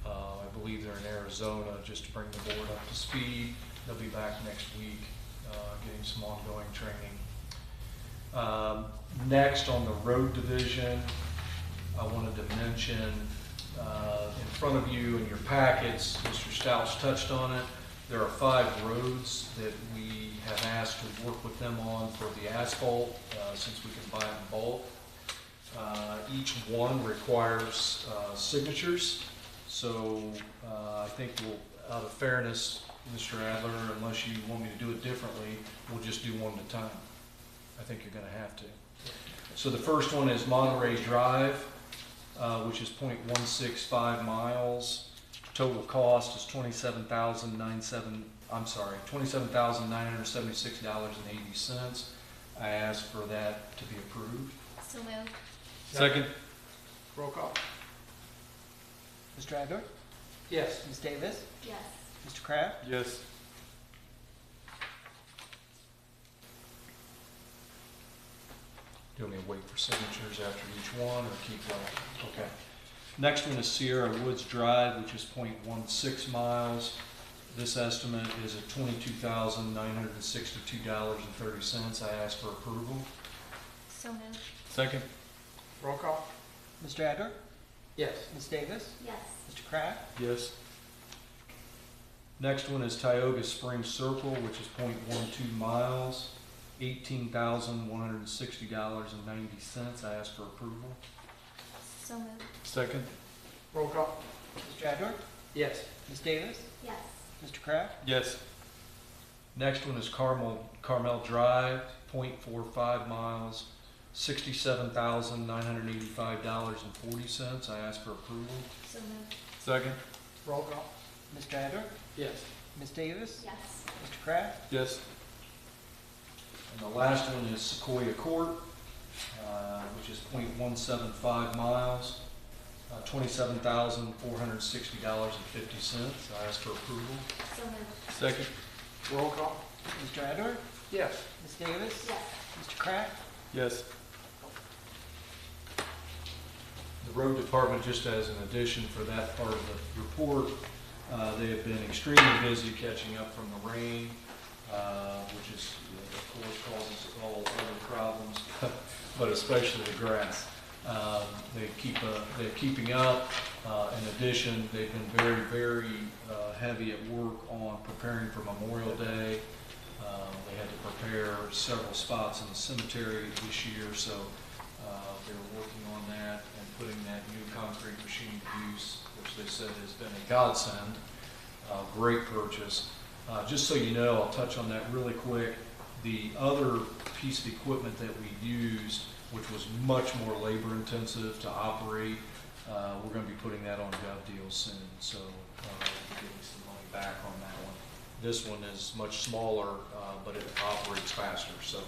I believe they're in Arizona, just to bring the board up to speed. They'll be back next week, getting some ongoing training. Next, on the road division, I wanted to mention in front of you in your packets, Mr. Stouch touched on it. There are 5 roads that we have asked to work with them on for the asphalt, since we can buy it in bulk. Each one requires signatures, so I think we'll, out of fairness, Mr. Adler, unless you want me to do it differently, we'll just do one at a time. I think you're going to have to. So the first one is Monterey Drive, which is 0.165 miles. Total cost is $27,976.80. I ask for that to be approved. So moved. Second. Roll call? Mr. Adler? Yes. Ms. Davis? Yes. Mr. Kraft? Yes. Do you want me to wait for signatures after each one or keep going? Okay. Next one is Sierra Woods Drive, which is 0.16 miles. This estimate is at $22,962.30. I ask for approval. So moved. Second. Roll call? Mr. Adler? Yes. Ms. Davis? Yes. Mr. Kraft? Yes. Next one is Tioga Springs Circle, which is 0.12 miles, $18,160.90. I ask for approval. So moved. Second. Roll call? Mr. Adler? Yes. Ms. Davis? Yes. Mr. Kraft? Yes. Next one is Carmel Drive, 0.45 miles, $67,985.40. I ask for approval. So moved. Second. Roll call? Mr. Adler? Yes. Ms. Davis? Yes. Mr. Kraft? Yes. And the last one is Sequoia Court, which is 0.175 miles, $27,460.50. I ask for approval. So moved. Second. Roll call? Mr. Adler? Yes. Ms. Davis? Yes. Mr. Kraft? Yes. The road department, just as an addition for that part of the report, They have been extremely busy catching up from the rain, which is, of course, causes all other problems, but especially the grass. They're keeping up. In addition, they've been very, very heavy at work on preparing for Memorial Day. They had to prepare several spots in the cemetery this year, so they're working on that and putting that new concrete machine to use, which they said has been a godsend. Great purchase. Just so you know, I'll touch on that really quick. The other piece of equipment that we used, which was much more labor intensive to operate, we're going to be putting that on gov deals soon, so we'll be getting some money back on that one. This one is much smaller, but it operates faster, so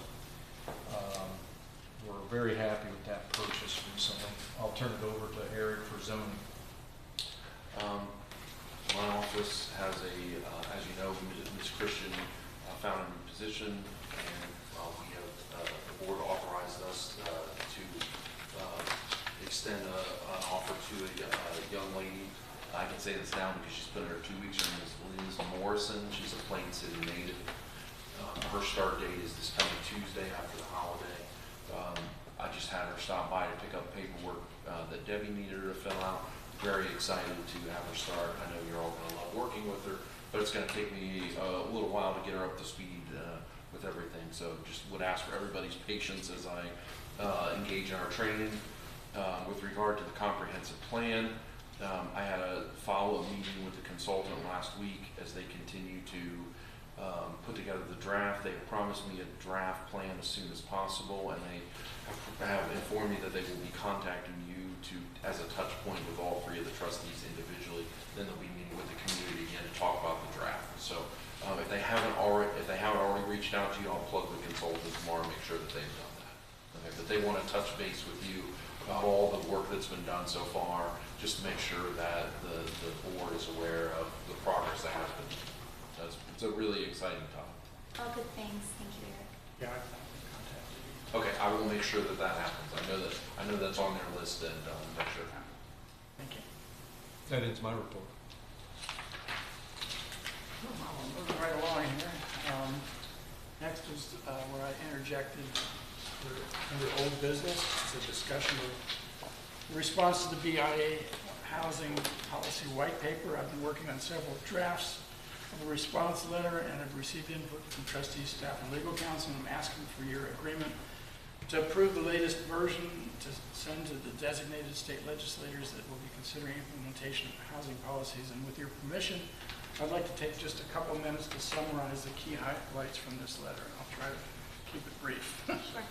we're very happy with that purchase recently. I'll turn it over to Eric for zoning. My office has as you know, Ms. Christian found a new position, and we have, the board authorized us to extend an offer to a young lady. I can say this now because she's been here 2 weeks. Her name is Liz Morrison. She's a Plain City native. Her start date is this coming Tuesday after the holiday. I just had her stop by to pick up paperwork that Debbie needed her to fill out. Very excited to have her start. I know you're all going to love working with her, but it's going to take me a little while to get her up to speed with everything. So just would ask for everybody's patience as I engage in our training. With regard to the comprehensive plan, I had a follow-up meeting with the consultant last week as they continue to put together the draft. They have promised me a draft plan as soon as possible, and they have informed me that they will be contacting you as a touch point with all three of the trustees individually. Then they'll be meeting with the community again to talk about the draft. So if they haven't already reached out to you, I'll plug the consultant tomorrow and make sure that they've done that. Okay, but they want to touch base with you about all the work that's been done so far, just to make sure that the board is aware of the progress that has been done. It's a really exciting time. All good things. Thank you, Eric. Yeah, I've contacted you. Okay, I will make sure that happens. I know that's on their list, and make sure. Thank you. That ends my report. Moving right along here. Next is where I interjected under old business. It's a discussion of response to the BIA housing policy white paper. I've been working on several drafts of a response letter, and I've received input from trustees, staff, and legal counsel. I'm asking for your agreement to approve the latest version to send to the designated state legislators that will be considering implementation of housing policies. And with your permission, I'd like to take just a couple minutes to summarize the key highlights from this letter. I'll try to keep it brief. Sure.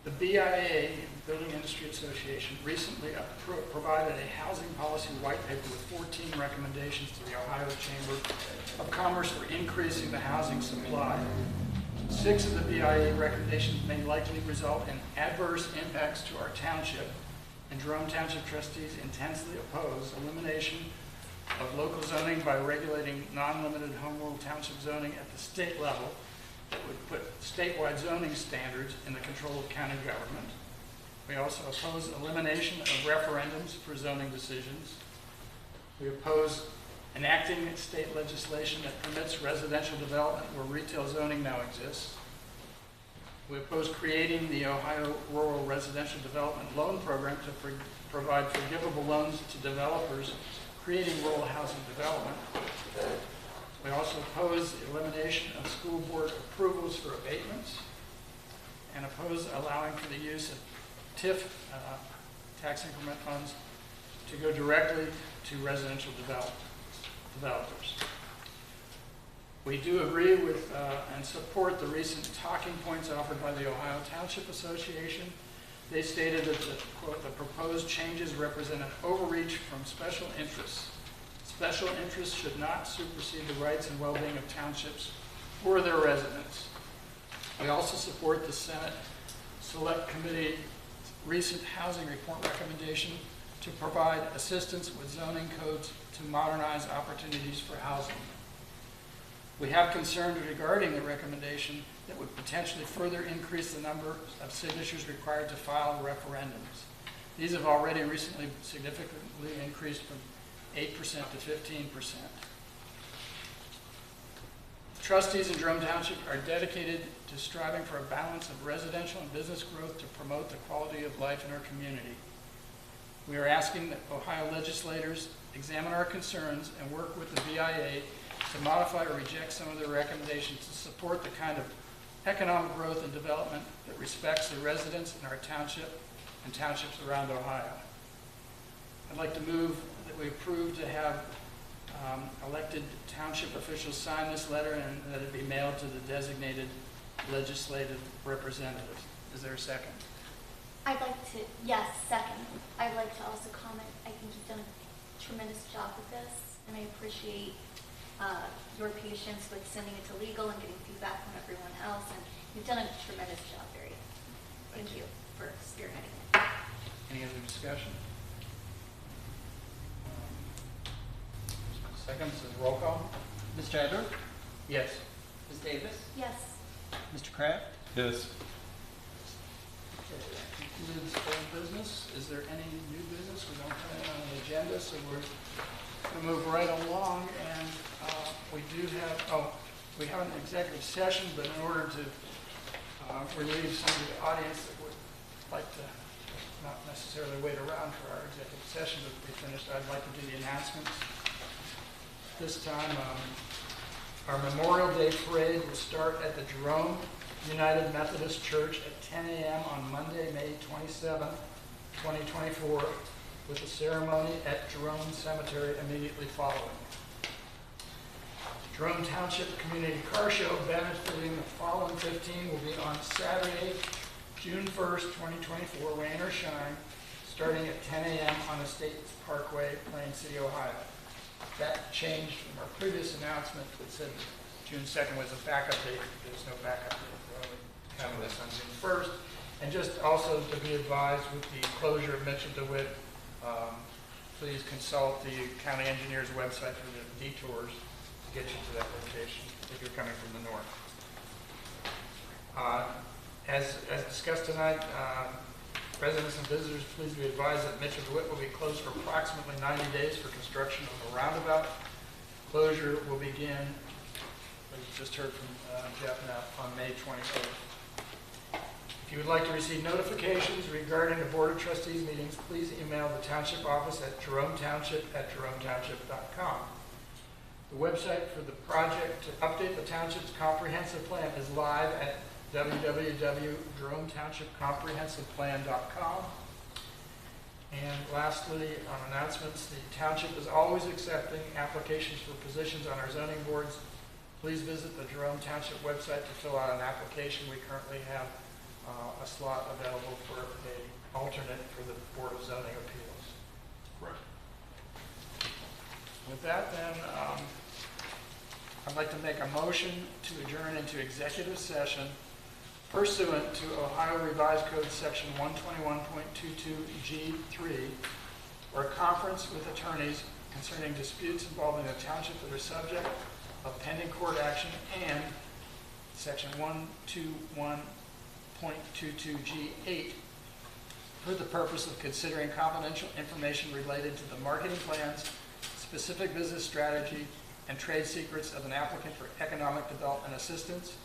The BIA, Building Industry Association, recently provided a housing policy white paper with 14 recommendations to the Ohio Chamber of Commerce for increasing the housing supply. 6 of the BIA recommendations may likely result in adverse impacts to our township, and Jerome Township trustees intensely oppose elimination of local zoning by regulating non-limited home rule township zoning at the state level that would put statewide zoning standards in the control of county government. We also oppose elimination of referendums for zoning decisions. We oppose enacting state legislation that permits residential development where retail zoning now exists. We oppose creating the Ohio Rural Residential Development Loan Program to provide forgivable loans to developers creating rural housing development. We also oppose the elimination of school board approvals for abatements, and oppose allowing for the use of TIF, tax increment funds, to go directly to residential developers. We do agree with and support the recent talking points offered by the Ohio Township Association. They stated that quote, the proposed changes represent an overreach from special interests. Special interests should not supersede the rights and well-being of townships or their residents. We also support the Senate Select Committee recent housing report recommendation to provide assistance with zoning codes to modernize opportunities for housing. We have concerns regarding the recommendation that would potentially further increase the number of signatures required to file referendums. These have already recently significantly increased from 8% to 15%. Trustees in Jerome Township are dedicated to striving for a balance of residential and business growth to promote the quality of life in our community. We are asking that Ohio legislators examine our concerns and work with the BIA to modify or reject some of their recommendations to support the kind of economic growth and development that respects the residents in our township and townships around Ohio. I'd like to move that we approve to have elected township officials sign this letter and that it be mailed to the designated legislative representatives. Is there a second? I'd like to, yes, second. I'd like to also comment, I think you've done a tremendous job with this, and I appreciate your patience with sending it to legal and getting feedback from everyone else, and you've done a tremendous job, Barry. Thank you for spearheading it. Any other discussion? Second, this is roll call. Mr. Adler? Yes. Ms. Davis? Yes. Mr. Kraft? Yes. Okay, that concludes old business. Is there any new business? We don't have any on the agenda, so we're going to move right along. And we do have, we have an executive session, but in order to relieve some of the audience that would like to not necessarily wait around for our executive session to be finished, I'd like to do the announcements. This time, our Memorial Day Parade will start at the Jerome United Methodist Church at 10 a.m. on Monday, May 27th, 2024, with a ceremony at Jerome Cemetery immediately following. Jerome Township Community Car Show benefiting the following 15 will be on Saturday, June 1st, 2024, rain or shine, starting at 10 a.m. on Estates Parkway, Plain City, Ohio. That changed from our previous announcement that said June 2nd was a backup date. There's no backup date. We're only having this on June 1st. And just also to be advised with the closure of Mitchell DeWitt, please consult the county engineer's website for the detours to get you to that location if you're coming from the north. As discussed tonight, residents and visitors, please be advised that Mitchell DeWitt will be closed for approximately 90 days for construction of a roundabout. Closure will begin, we just heard from Jeff now, on May 28th. If you would like to receive notifications regarding the Board of Trustees meetings, please email the Township office at jerometownship@jerometownship.com. The website for the project to update the Township's comprehensive plan is live at www.jerometownshipcomprehensiveplan.com. And lastly, on announcements, the Township is always accepting applications for positions on our zoning boards. Please visit the Jerome Township website to fill out an application. We currently have a slot available for an alternate for the Board of Zoning Appeals. Right. With that, then, I'd like to make a motion to adjourn into executive session pursuant to Ohio Revised Code Section 121.22G3, or a conference with attorneys concerning disputes involving the township that are subject of pending court action, and Section 121.22G8 for the purpose of considering confidential information related to the marketing plans, specific business strategy, and trade secrets of an applicant for economic development assistance,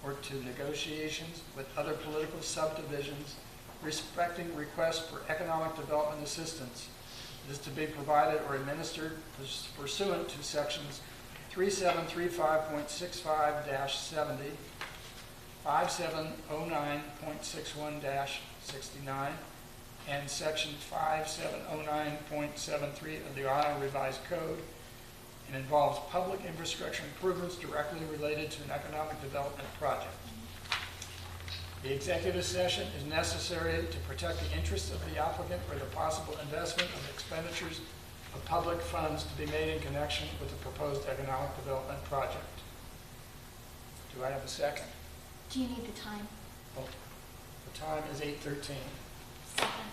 or to negotiations with other political subdivisions respecting requests for economic development assistance. It is to be provided or administered pursuant to sections 3735.65-70, 5709.61-69, and section 5709.73 of the Ohio Revised Code, and involves public infrastructure improvements directly related to an economic development project. The executive session is necessary to protect the interests of the applicant or the possible investment of expenditures of public funds to be made in connection with the proposed economic development project. Do I have a second? Do you need the time? Oh, the time is 8:13. Second.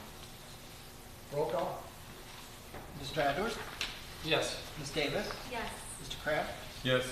Roll call? Mr. Adler? Yes. Ms. Davis? Yes. Mr. Kraft? Yes.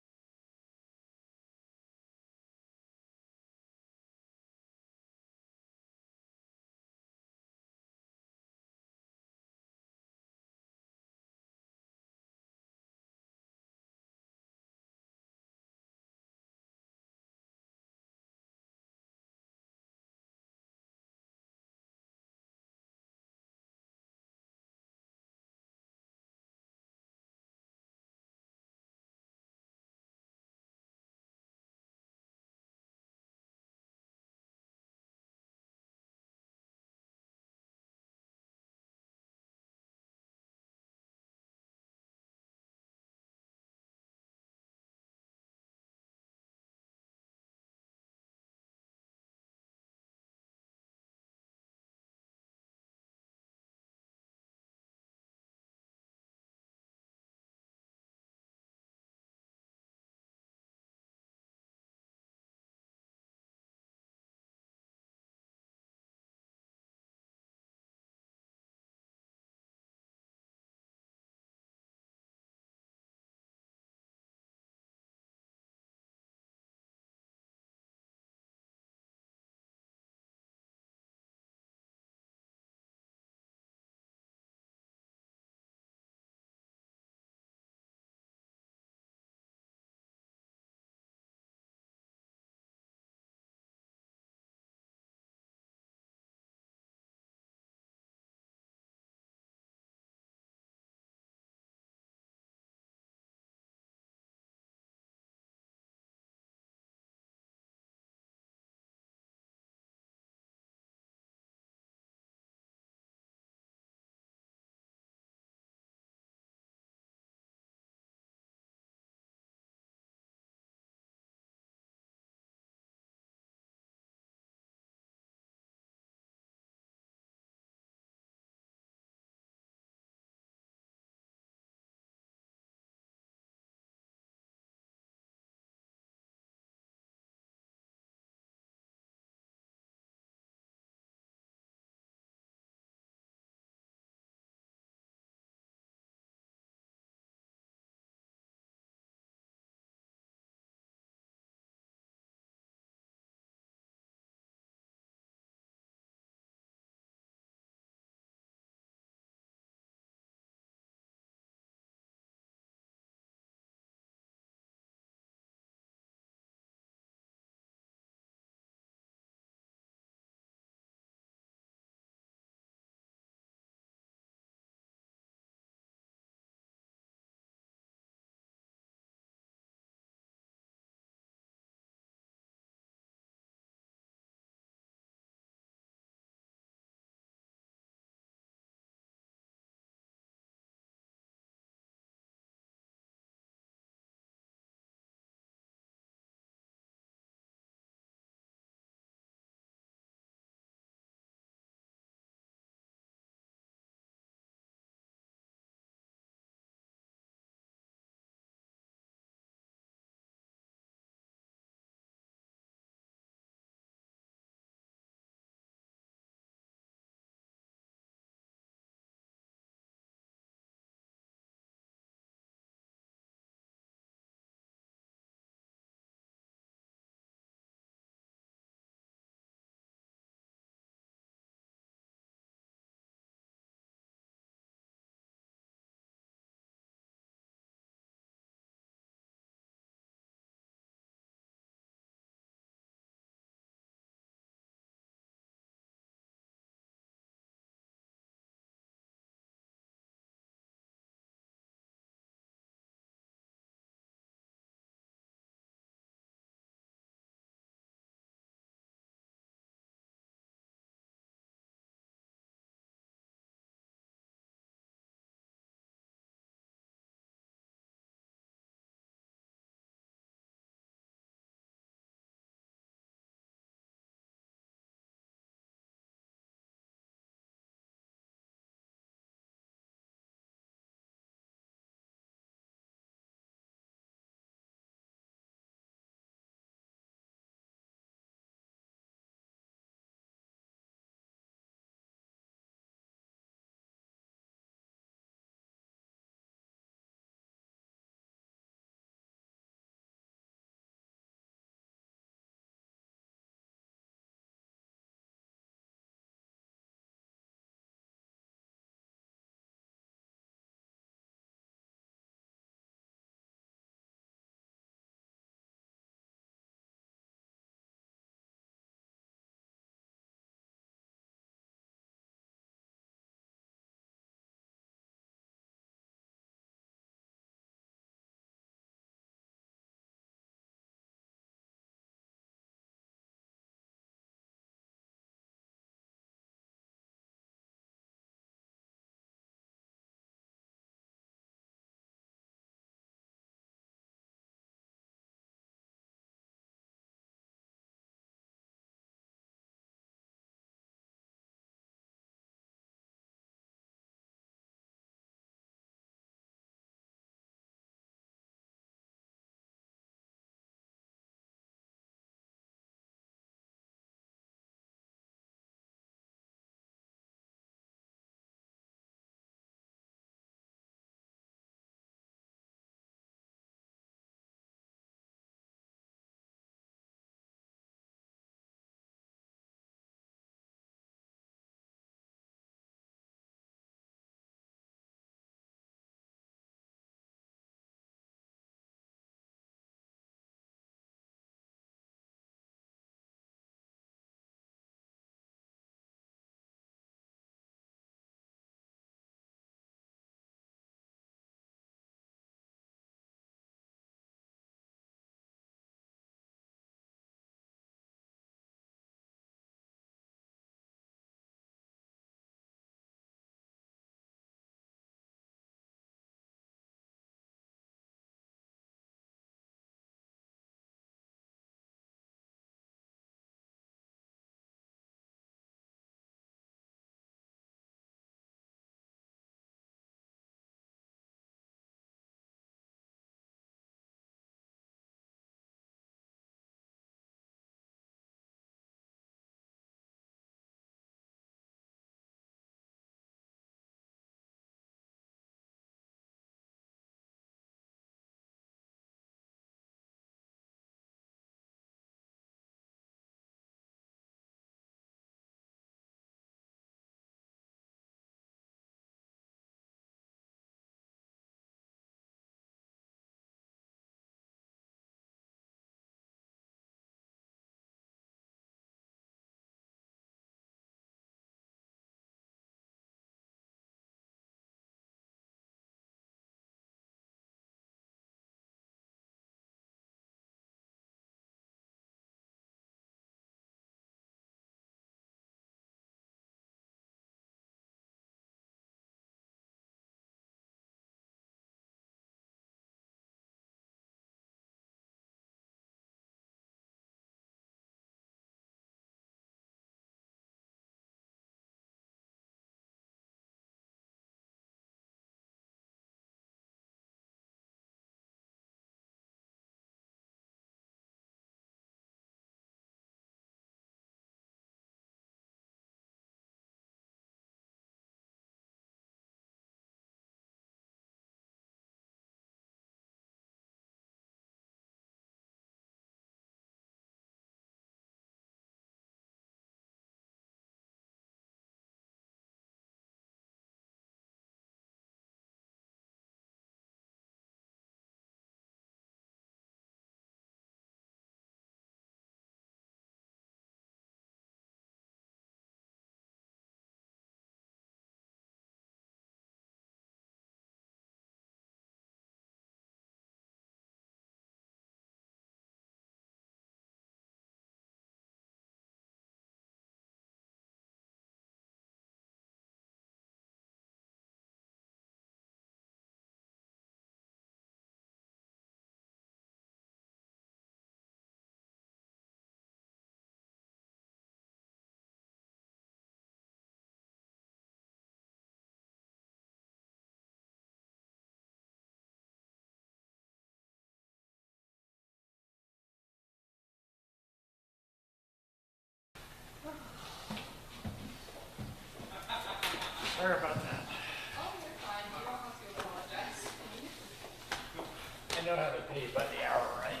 get paid by the hour, right?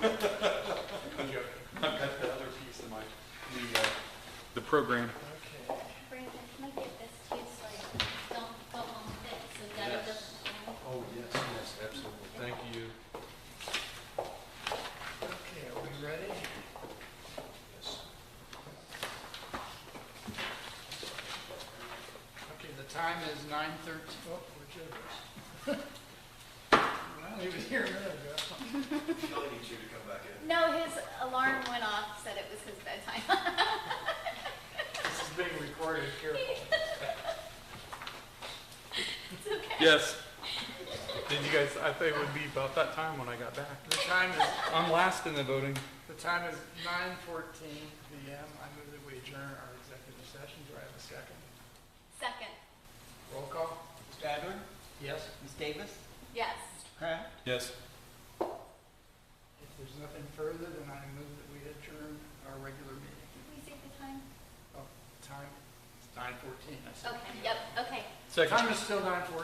I've got the other piece of the program. Okay. Brandon, can I get this too, so I don't go home with it, so Dada Yes. doesn't know? Oh, yes, yes, absolutely. Thank you. Okay, are we ready? Yes. Okay, the time is 9:13. Oh, where's yours? Well, he was here a minute ago. Kelly needs you to come back in. No, his alarm went off, said it was his bedtime. This is being recorded, careful. It's okay. Yes. Did you guys, I thought it would be about that time when I got back. The time is, I'm last in the voting. the time is 9:14 PM. I move that we adjourn our executive session. Do I have a second? Second, Roll call? Mr. Adler? Yes. Ms. Davis? yes. Mr. Kraft? Yes. If there's nothing further, then I move that we adjourn our regular meeting. Did we say the time? Oh, time, it's 9:14, I said. Okay, yep, okay. Time is still 9:14.